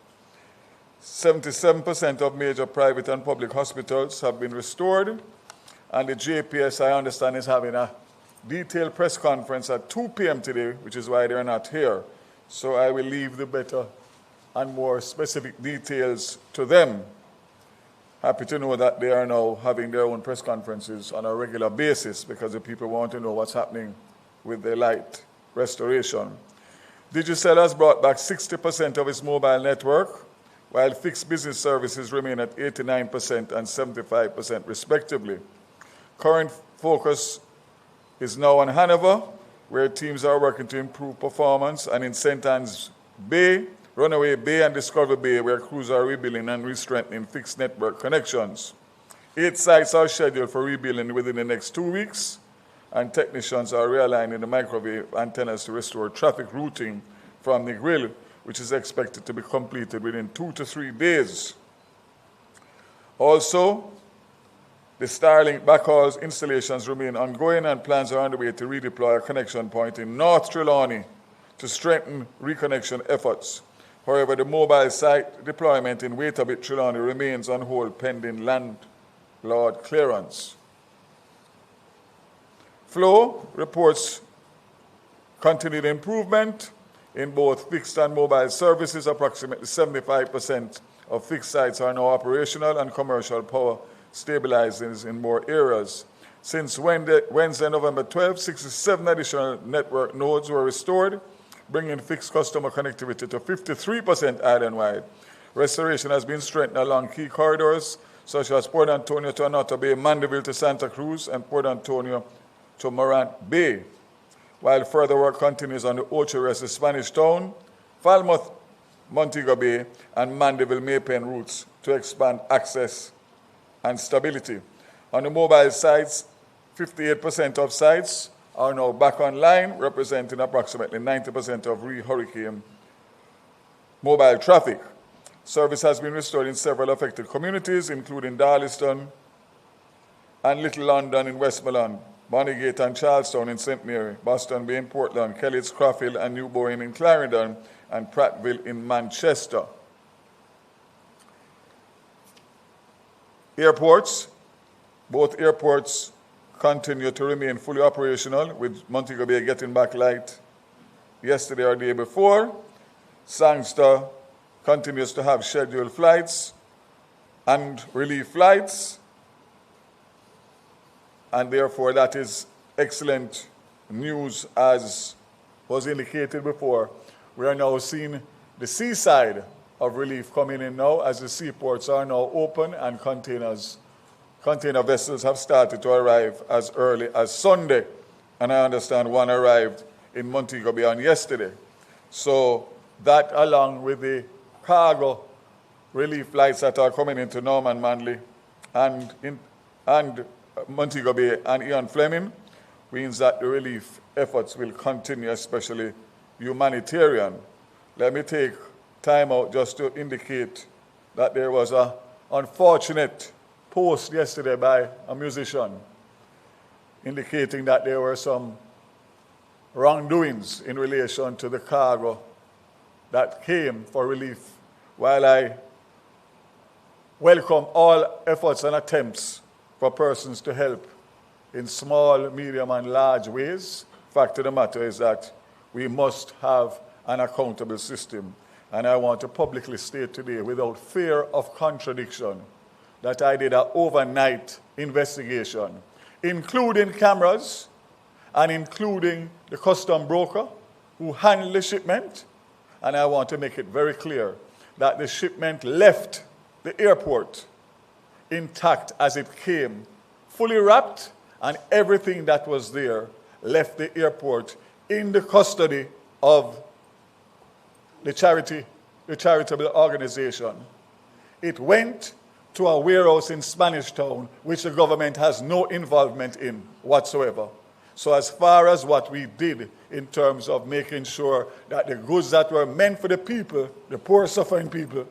77% of major private and public hospitals have been restored, and the JPS, I understand, is having a detailed press conference at 2 p.m. today, which is why they're not here. So I will leave the better and more specific details to them. Happy to know that they are now having their own press conferences on a regular basis, because the people want to know what's happening with the light restoration. Digicel has brought back 60% of its mobile network, while fixed business services remain at 89% and 75% respectively. Current focus is now on Hanover, where teams are working to improve performance, and in St. Anne's Bay, Runaway Bay, and Discovery Bay, where crews are rebuilding and re-strengthening fixed network connections. 8 sites are scheduled for rebuilding within the next 2 weeks, and technicians are realigning the microwave antennas to restore traffic routing from the grill, which is expected to be completed within 2 to 3 days. Also, the Starlink backhaul installations remain ongoing, and plans are underway to redeploy a connection point in North Trelawney to strengthen reconnection efforts. However, the mobile site deployment in Waitabit, Trelawney remains on hold pending landlord clearance. Flow reports continued improvement in both fixed and mobile services. Approximately 75% of fixed sites are now operational, and commercial power stabilizes in more areas. Since Wednesday, November 12, 67 additional network nodes were restored, bringing fixed customer connectivity to 53% island-wide. Restoration has been strengthened along key corridors, such as Port Antonio to Anota Bay, Mandeville to Santa Cruz, and Port Antonio to Morant Bay, while further work continues on the Ocho Rios, Spanish Town, Falmouth, Montego Bay, and Mandeville Maypen routes to expand access and stability. On the mobile sites, 58% of sites are now back online, representing approximately 90% of re-hurricane mobile traffic. Service has been restored in several affected communities, including Darliston and Little London in Westmoreland, Bonnygate and Charlestown in St. Mary, Boston Bay in Portland, Kelly's, Crawfield, and New Bowen in Clarendon, and Prattville in Manchester. Airports. Both airports continue to remain fully operational, with Montego Bay getting back light yesterday or the day before. Sangster continues to have scheduled flights and relief flights, and therefore that is excellent news. As was indicated before, we are now seeing the seaside of relief coming in now, as the seaports are now open and container vessels have started to arrive as early as Sunday, and I understand one arrived in Montego Bay on yesterday. So that, along with the cargo relief flights that are coming into Norman Manley and Montego Bay and Ian Fleming, means that the relief efforts will continue, especially humanitarian. Let me take time out just to indicate that there was an unfortunate post yesterday by a musician indicating that there were some wrongdoings in relation to the cargo that came for relief. While I welcome all efforts and attempts for persons to help in small, medium, and large ways, fact of the matter is that we must have an accountable system. And I want to publicly state today, without fear of contradiction, that I did an overnight investigation, including cameras and including the custom broker who handled the shipment. And I want to make it very clear that the shipment left the airport intact as it came, fully wrapped, and everything that was there left the airport in the custody of the charitable organization. It went to a warehouse in Spanish Town, which the government has no involvement in whatsoever. So as far as what we did in terms of making sure that the goods that were meant for the people, the poor suffering people,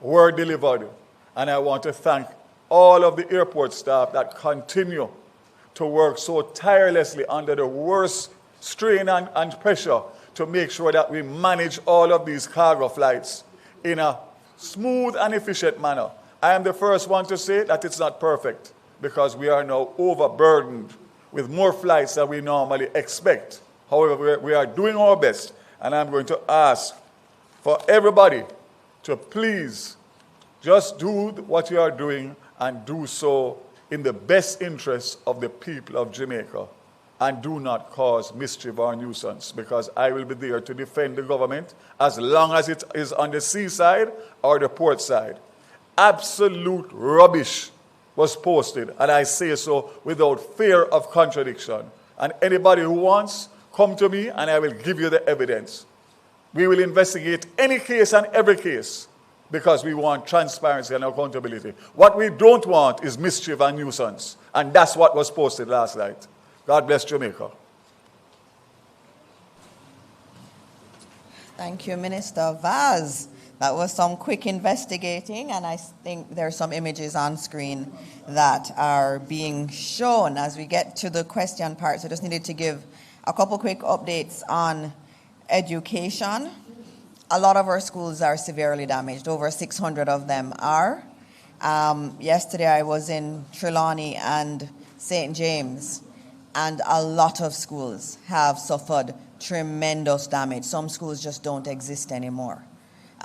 were delivered. And I want to thank all of the airport staff that continue to work so tirelessly under the worst strain and pressure to make sure that we manage all of these cargo flights in a smooth and efficient manner. I am the first one to say that it's not perfect, because we are now overburdened with more flights than we normally expect. However, we are doing our best, and I'm going to ask for everybody to please just do what you are doing, and do so in the best interest of the people of Jamaica and do not cause mischief or nuisance, because I will be there to defend the government as long as it is on the seaside or the port side. Absolute rubbish was posted, and I say so without fear of contradiction. And anybody who wants, come to me and I will give you the evidence. We will investigate any case and every case because we want transparency and accountability. What we don't want is mischief and nuisance, and that's what was posted last night. God bless Jamaica. Thank you, Minister Vaz. That was some quick investigating, and I think there are some images on screen that are being shown as we get to the question part. So I just needed to give a couple quick updates on education. A lot of our schools are severely damaged. Over 600 of them are. Yesterday I was in Trelawney and St. James, and a lot of schools have suffered tremendous damage. Some schools just don't exist anymore.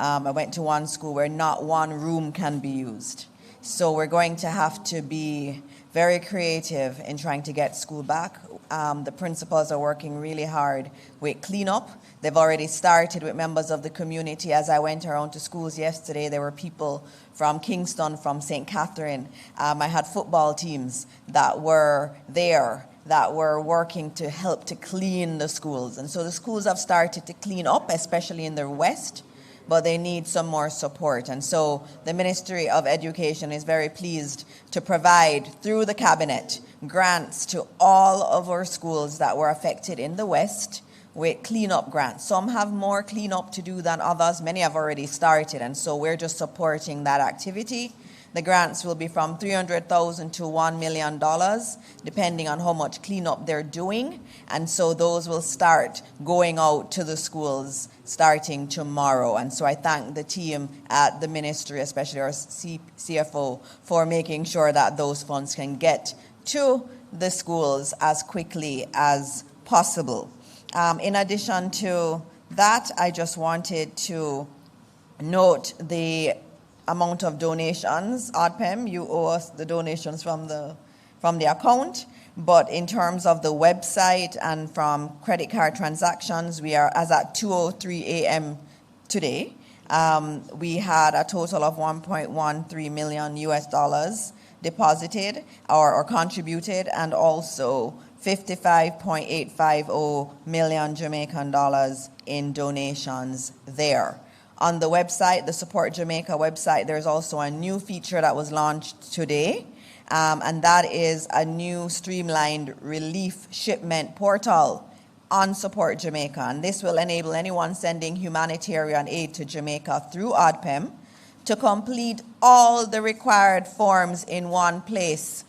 I went to one school where not one room can be used. So we're going to have to be very creative in trying to get school back. The principals are working really hard with cleanup. They've already started with members of the community. As I went around to schools yesterday, there were people from Kingston, from St. Catherine. I had football teams that were there that were working to help to clean the schools. And so the schools have started to clean up, especially in the west, but they need some more support. And so the Ministry of Education is very pleased to provide, through the Cabinet, grants to all of our schools that were affected in the West with cleanup grants. Some have more cleanup to do than others. Many have already started, and so we're just supporting that activity. The grants will be from $300,000 to $1 million, depending on how much cleanup they're doing. And so those will start going out to the schools starting tomorrow. And so I thank the team at the ministry, especially our CFO, for making sure that those funds can get to the schools as quickly as possible. In addition to that, I just wanted to note the amount of donations. ODPEM, you owe us the donations from the account, but in terms of the website and from credit card transactions, we are, as at 2:03 a.m. today, we had a total of $1.13 million deposited or contributed, and also 55.850 million Jamaican dollars in donations there. On the website, the Support Jamaica website, there's also a new feature that was launched today, and that is a new streamlined relief shipment portal on Support Jamaica. And this will enable anyone sending humanitarian aid to Jamaica through ODPEM to complete all the required forms in one place.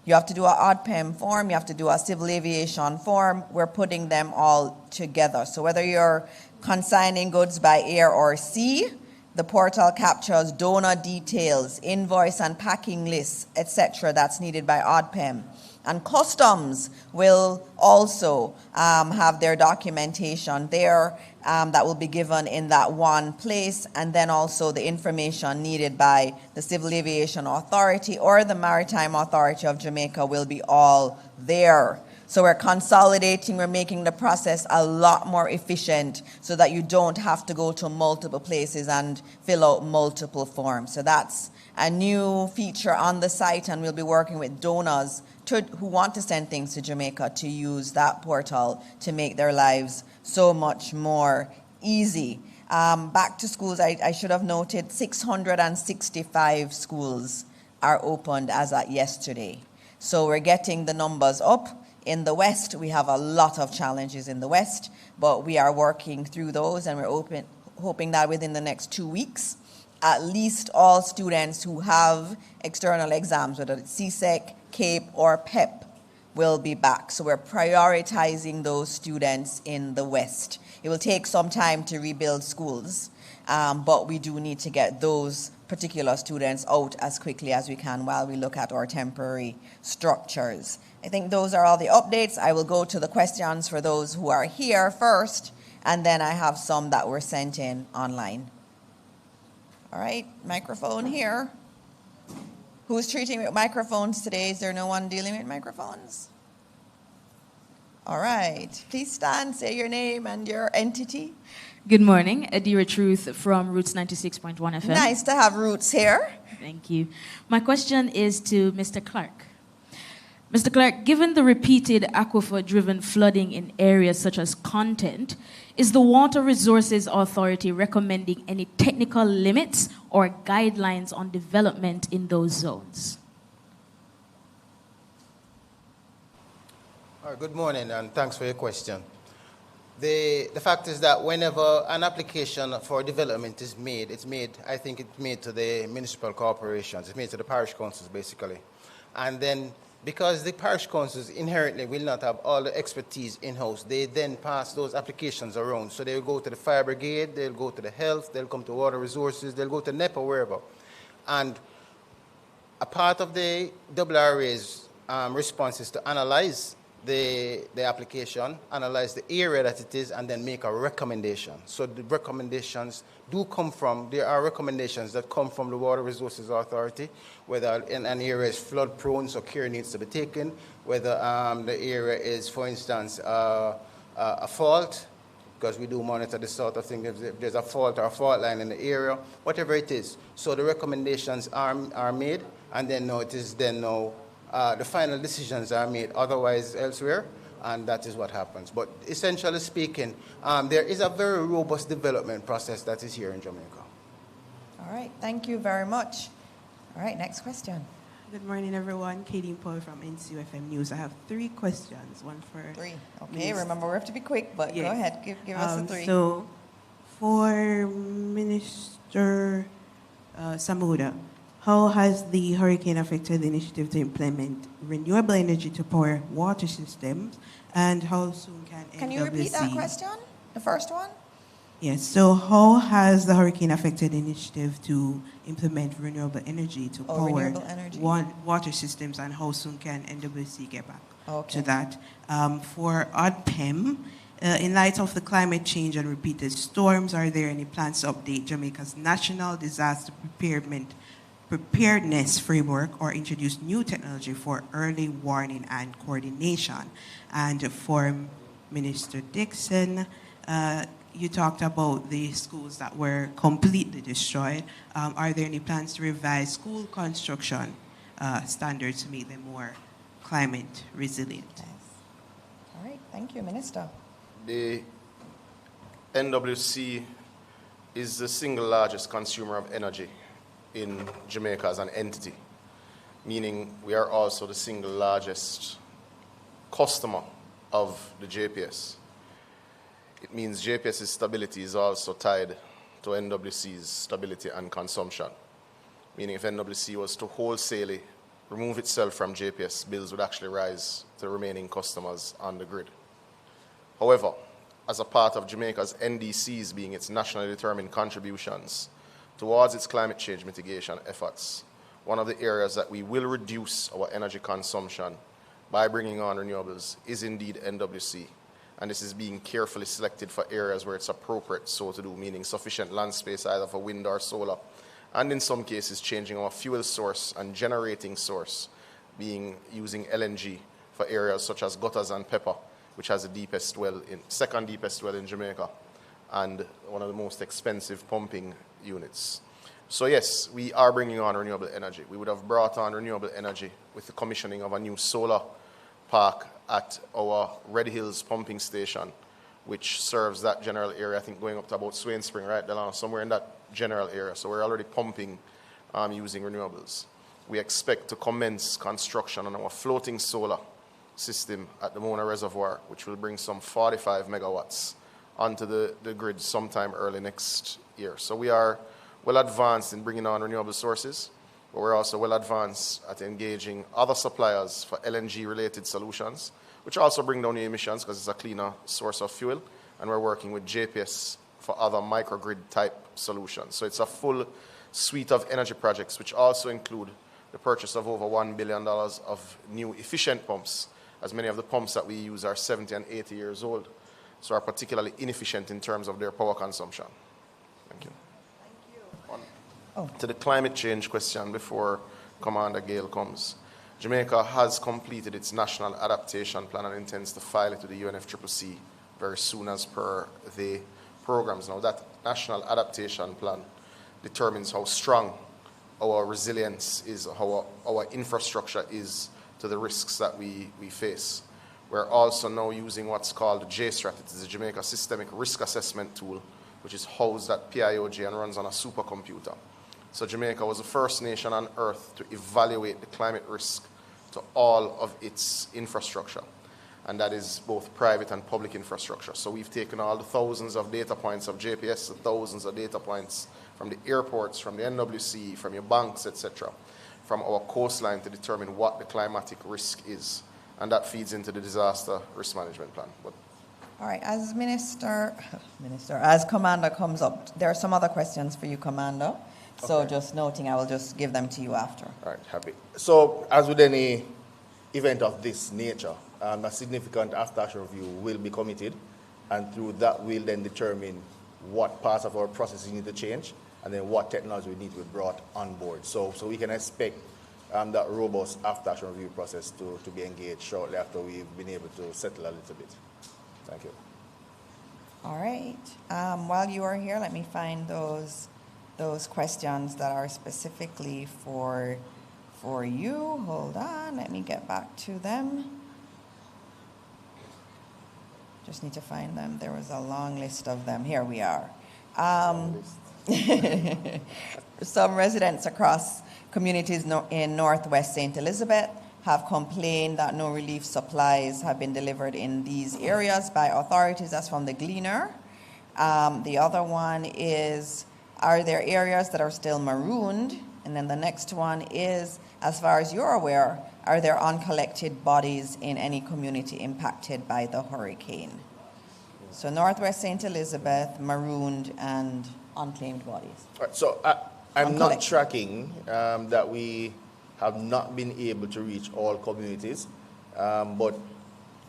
You have to do an ODPEM form, you have to do a civil aviation form. We're putting them all together. So whether you're consigning goods by air or sea, the portal captures donor details, invoice and packing lists, etc. that's needed by ODPEM. And customs will also have their documentation there that will be given in that one place, and then also the information needed by the Civil Aviation Authority or the Maritime Authority of Jamaica will be all there. So we're consolidating, we're making the process a lot more efficient so that you don't have to go to multiple places and fill out multiple forms. So that's a new feature on the site, and we'll be working with donors who want to send things to Jamaica to use that portal to make their lives so much more easy. Back to schools, I should have noted 665 schools are opened as at yesterday. So we're getting the numbers up. In the West, we have a lot of challenges in the West, but we are working through those, and we're hoping that within the next 2 weeks, at least all students who have external exams, whether it's CSEC, CAPE, or PEP, will be back. So we're prioritizing those students in the West. It will take some time to rebuild schools, but we do need to get those particular students out as quickly as we can while we look at our temporary structures. I think those are all the updates. I will go to the questions for those who are here first, and then I have some that were sent in online. All right, microphone here. Who's treating with microphones today? Is there no one dealing with microphones? All right. Please stand, say your name and your entity. Good morning, Adira Truth from Roots 96.1 FM. Nice to have Roots here. Thank you. My question is to Mr. Clark. Mr. Clark, given the repeated aquifer-driven flooding in areas such as Content, is the Water Resources Authority recommending any technical limits or guidelines on development in those zones? All right, good morning, and thanks for your question. The fact is that whenever an application for development is made, I think it's made to the municipal corporations, it's made to the parish councils, basically. And then, because the parish councils inherently will not have all the expertise in-house, they then pass those applications around. So they'll go to the fire brigade, they'll go to the health, they'll come to water resources, they'll go to NEPA, wherever. And a part of the WRA's response is to analyze the application, analyze the area that it is, and then make a recommendation. So the recommendations do come from, there are recommendations that come from the Water Resources Authority, whether an area is flood prone, so care needs to be taken, whether the area is, for instance, a fault, because we do monitor this sort of thing, if there's a fault or a fault line in the area, whatever it is. So the recommendations are made, and then now it is then now the final decisions are made otherwise elsewhere, and that is what happens. But essentially speaking, there is a very robust development process that is here in Jamaica. All right, thank you very much. All right, next question. Good morning, everyone. Katie Paul from NCUFM News. I have 3 questions, one for... 3, okay. Remember, we have to be quick, but yes. Go ahead, give us the 3. So, for Minister Samuda, how has the hurricane affected the initiative to implement renewable energy to power water systems, and how soon can NWC... Can you repeat that question, the first one? Yes, so how has the hurricane affected the initiative to implement renewable energy to power water systems, and how soon can NWC get back to that? For ODPEM, in light of the climate change and repeated storms, are there any plans to update Jamaica's National Disaster Preparedness framework or introduce new technology for early warning and coordination? And for Minister Dixon, you talked about the schools that were completely destroyed. Are there any plans to revise school construction standards to make them more climate resilient? Yes. All right, thank you, Minister. The NWC is the single largest consumer of energy in Jamaica as an entity, meaning we are also the single largest customer of the JPS. It means JPS's stability is also tied to NWC's stability and consumption, meaning if NWC was to wholesalely remove itself from JPS, bills would actually rise to the remaining customers on the grid. However, as a part of Jamaica's NDCs being its nationally determined contributions towards its climate change mitigation efforts, one of the areas that we will reduce our energy consumption by bringing on renewables is indeed NWC. And this is being carefully selected for areas where it's appropriate so to do, meaning sufficient land space either for wind or solar. And in some cases, changing our fuel source and generating source, being using LNG for areas such as Gutters and Pepper, which has the deepest well second deepest well in Jamaica, and one of the most expensive pumping units. So yes, we are bringing on renewable energy. We would have brought on renewable energy with the commissioning of a new solar park at our Red Hills pumping station, which serves that general area, I think going up to about Swain Spring, right, Delano, somewhere in that general area. So we're already pumping using renewables. We expect to commence construction on our floating solar system at the Mona Reservoir, which will bring some 45 megawatts onto the grid sometime early next year. So we are well advanced in bringing on renewable sources, but we're also well advanced at engaging other suppliers for LNG-related solutions, which also bring down the emissions because it's a cleaner source of fuel, and we're working with JPS for other microgrid-type solutions. So it's a full suite of energy projects, which also include the purchase of over $1 billion of new efficient pumps, as many of the pumps that we use are 70 and 80 years old, so are particularly inefficient in terms of their power consumption. Thank you. Oh. To the climate change question before Commander Gayle comes. Jamaica has completed its national adaptation plan and intends to file it to the UNFCCC very soon as per the programs. Now, that national adaptation plan determines how strong our resilience is, how our infrastructure is to the risks that we face. We're also now using what's called the JSTRAT. It is the Jamaica Systemic Risk Assessment Tool, which is housed at PIOG and runs on a supercomputer. So Jamaica was the first nation on earth to evaluate the climate risk to all of its infrastructure. And that is both private and public infrastructure. So we've taken all the thousands of data points of JPS, the thousands of data points from the airports, from the NWC, from your banks, etc., from our coastline to determine what the climatic risk is. And that feeds into the disaster risk management plan. All right, as as Commander comes up, there are some other questions for you, Commander. So Okay. just noting, I will just give them to you after. All right, happy. So, as with any event of this nature, a significant after-action review will be committed, and through that we'll then determine what parts of our processes need to change, and then what technology we need to be brought on board. So we can expect that robust after-action review process to be engaged shortly after we've been able to settle a little bit. Thank you. All right. While you are here, let me find those questions that are specifically for you. Hold on. Let me get back to them. Just need to find them. There was a long list of them. Here we are. Some residents across communities in Northwest St. Elizabeth have complained that no relief supplies have been delivered in these areas by authorities. That's from the Gleaner. The other one is, are there areas that are still marooned? And then the next one is, as far as you're aware, are there uncollected bodies in any community impacted by the hurricane? So Northwest St. Elizabeth, marooned, and unclaimed bodies. All right, so I'm not tracking that we have not been able to reach all communities, but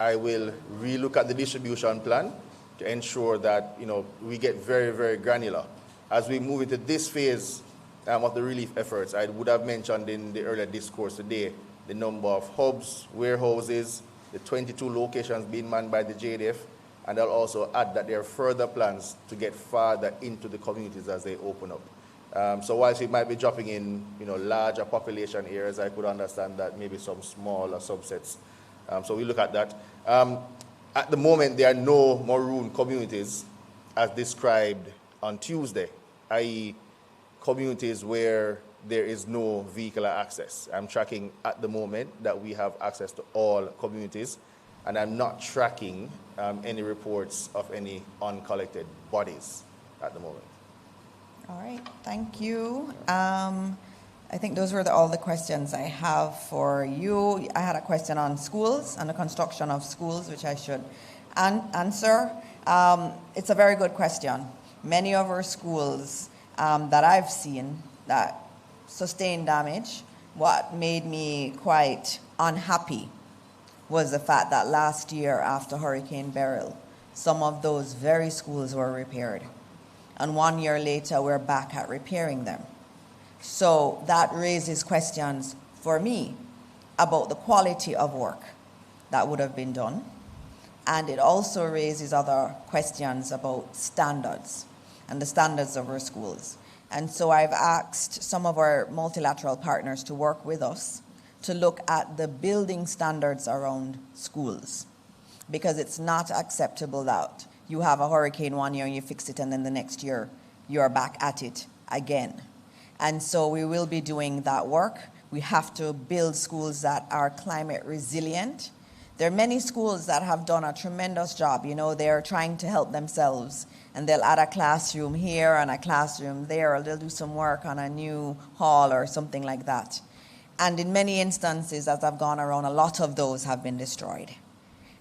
I will relook at the distribution plan to ensure that we get very, very granular. As we move into this phase of the relief efforts, I would have mentioned in the earlier discourse today the number of hubs, warehouses, the 22 locations being manned by the JDF, and I'll also add that there are further plans to get farther into the communities as they open up. So whilst we might be dropping in larger population areas, I could understand that maybe some smaller subsets. So we look at that. At the moment, there are no maroon communities as described on Tuesday, i.e. communities where there is no vehicular access. I'm tracking at the moment that we have access to all communities, and I'm not tracking any reports of any uncollected bodies at the moment. All right, thank you. I think those were all the questions I have for you. I had a question on schools and the construction of schools, which I should answer. It's a very good question. Many of our schools that I've seen that sustained damage, what made me quite unhappy was the fact that last year after Hurricane Beryl, some of those very schools were repaired. And 1 year later, we're back at repairing them. So that raises questions for me about the quality of work that would have been done. And it also raises other questions about standards and the standards of our schools. And so I've asked some of our multilateral partners to work with us to look at the building standards around schools, because it's not acceptable that you have a hurricane 1 year and you fix it, and then the next year you're back at it again. And so we will be doing that work. We have to build schools that are climate resilient. There are many schools that have done a tremendous job. They're trying to help themselves, and they'll add a classroom here and a classroom there, or they'll do some work on a new hall or something like that. And in many instances, as I've gone around, a lot of those have been destroyed.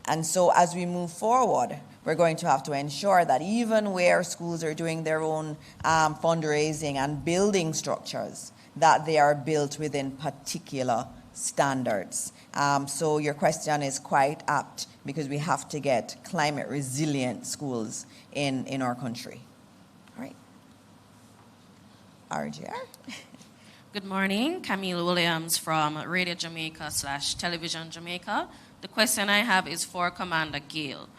And so as we move forward, we're going to have to ensure that even where schools are doing their own fundraising and building structures, that they are built within particular standards. So your question is quite apt, because we have to get climate resilient schools in our country. All right. RGR. Good morning, Camille Williams from Radio Jamaica / Television Jamaica. The question I have is for Commander Gayle.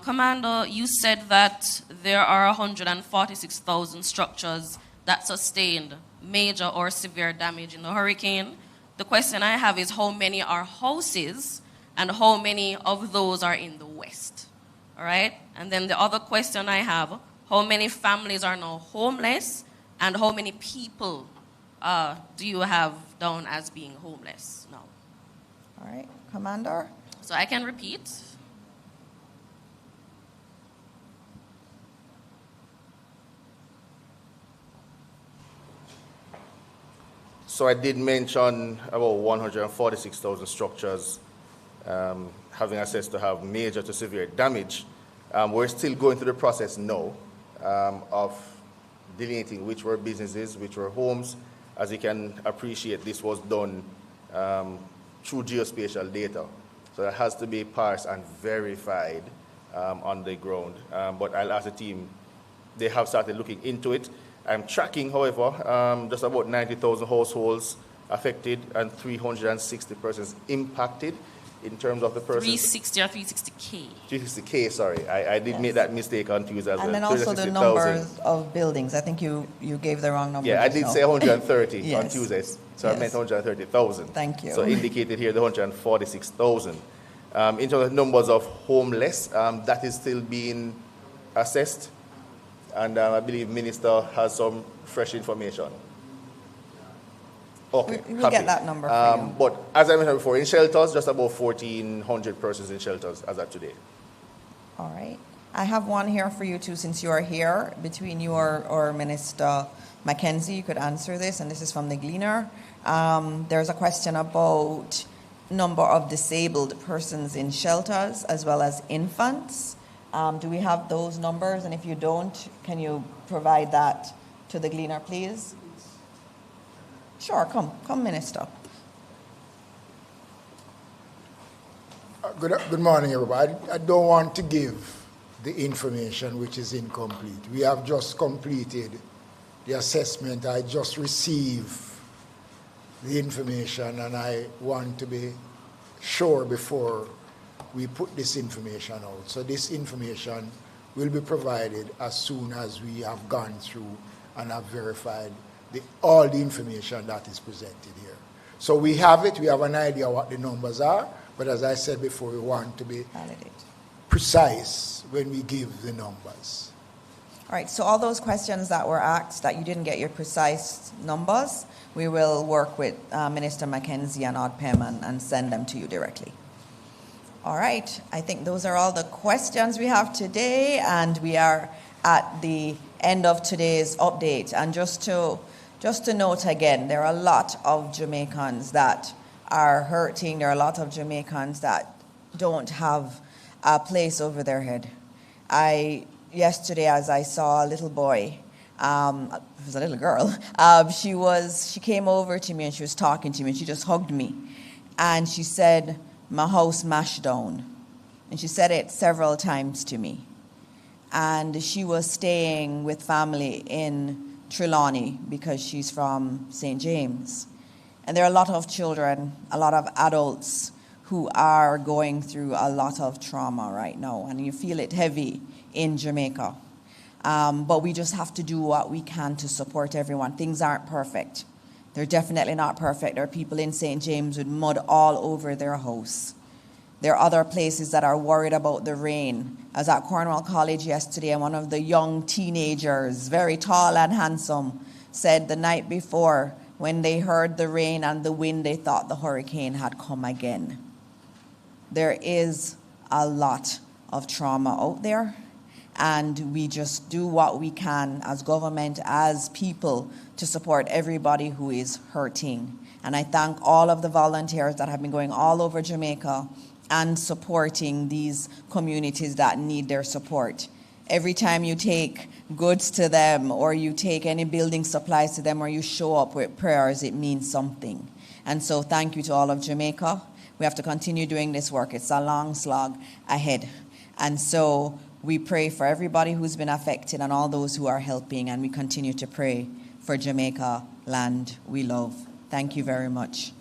Commander, you said that there are 146,000 structures that sustained major or severe damage in the hurricane. The question I have is how many are houses and how many of those are in the West? All right? And then the other question I have, how many families are now homeless and how many people do you have down as being homeless now? All right, Commander. So I can repeat. So I did mention about 146,000 structures having assessed to have major to severe damage. We're still going through the process now of delineating which were businesses, which were homes. As you can appreciate, this was done through geospatial data. So that has to be parsed and verified on the ground. But I'll ask the team, they have started looking into it. I'm tracking, however, just about 90,000 households affected and 360 persons impacted in terms of the persons. 360 or 360K? 360K, sorry. I did make that mistake on Tuesday as well. And then also the numbers of buildings. I think you gave the wrong number. Yeah, I did say 130 yes. on Tuesday, so I meant 130,000. Thank you. So indicated here the 146,000. In terms of numbers of homeless, that is still being assessed. And I believe Minister has some fresh information. Okay, we'll get that number for you. But as I mentioned before, in shelters, just about 1,400 persons in shelters as of today. All right. I have one here for you too, since you are here. Between you or Minister McKenzie, you could answer this, and this is from the Gleaner. There's a question about number of disabled persons in shelters as well as infants. Do we have those numbers? And if you don't, can you provide that to the Gleaner, please? Sure, come, Minister. Good morning, everybody. I don't want to give the information which is incomplete. We have just completed the assessment. I just received the information, and I want to be sure before we put this information out. So this information will be provided as soon as we have gone through and have verified all the information that is presented here. So we have it, we have an idea what the numbers are, but as I said before, we want to be precise when we give the numbers. All right, so all those questions that were asked that you didn't get your precise numbers, we will work with Minister McKenzie and ODPEM and send them to you directly. All right, I think those are all the questions we have today, and we are at the end of today's update. And just to note again, there are a lot of Jamaicans that are hurting. There are a lot of Jamaicans that don't have a place over their head. Yesterday, as I saw a little boy, it was a little girl, she came over to me and she was talking to me and she just hugged me. And she said, "My house mashed down." And she said it several times to me. And she was staying with family in Trelawney because she's from St. James. And there are a lot of children, a lot of adults who are going through a lot of trauma right now. And you feel it heavy in Jamaica. But we just have to do what we can to support everyone. Things aren't perfect. They're definitely not perfect. There are people in St. James with mud all over their house. There are other places that are worried about the rain. I was at Cornwall College yesterday, and one of the young teenagers, very tall and handsome, said the night before, when they heard the rain and the wind, they thought the hurricane had come again. There is a lot of trauma out there, and we just do what we can as government, as people, to support everybody who is hurting. And I thank all of the volunteers that have been going all over Jamaica and supporting these communities that need their support. Every time you take goods to them, or you take any building supplies to them, or you show up with prayers, it means something. And so thank you to all of Jamaica. We have to continue doing this work. It's a long slog ahead. And so we pray for everybody who's been affected and all those who are helping, and we continue to pray for for Jamaica, land we love. Thank you very much.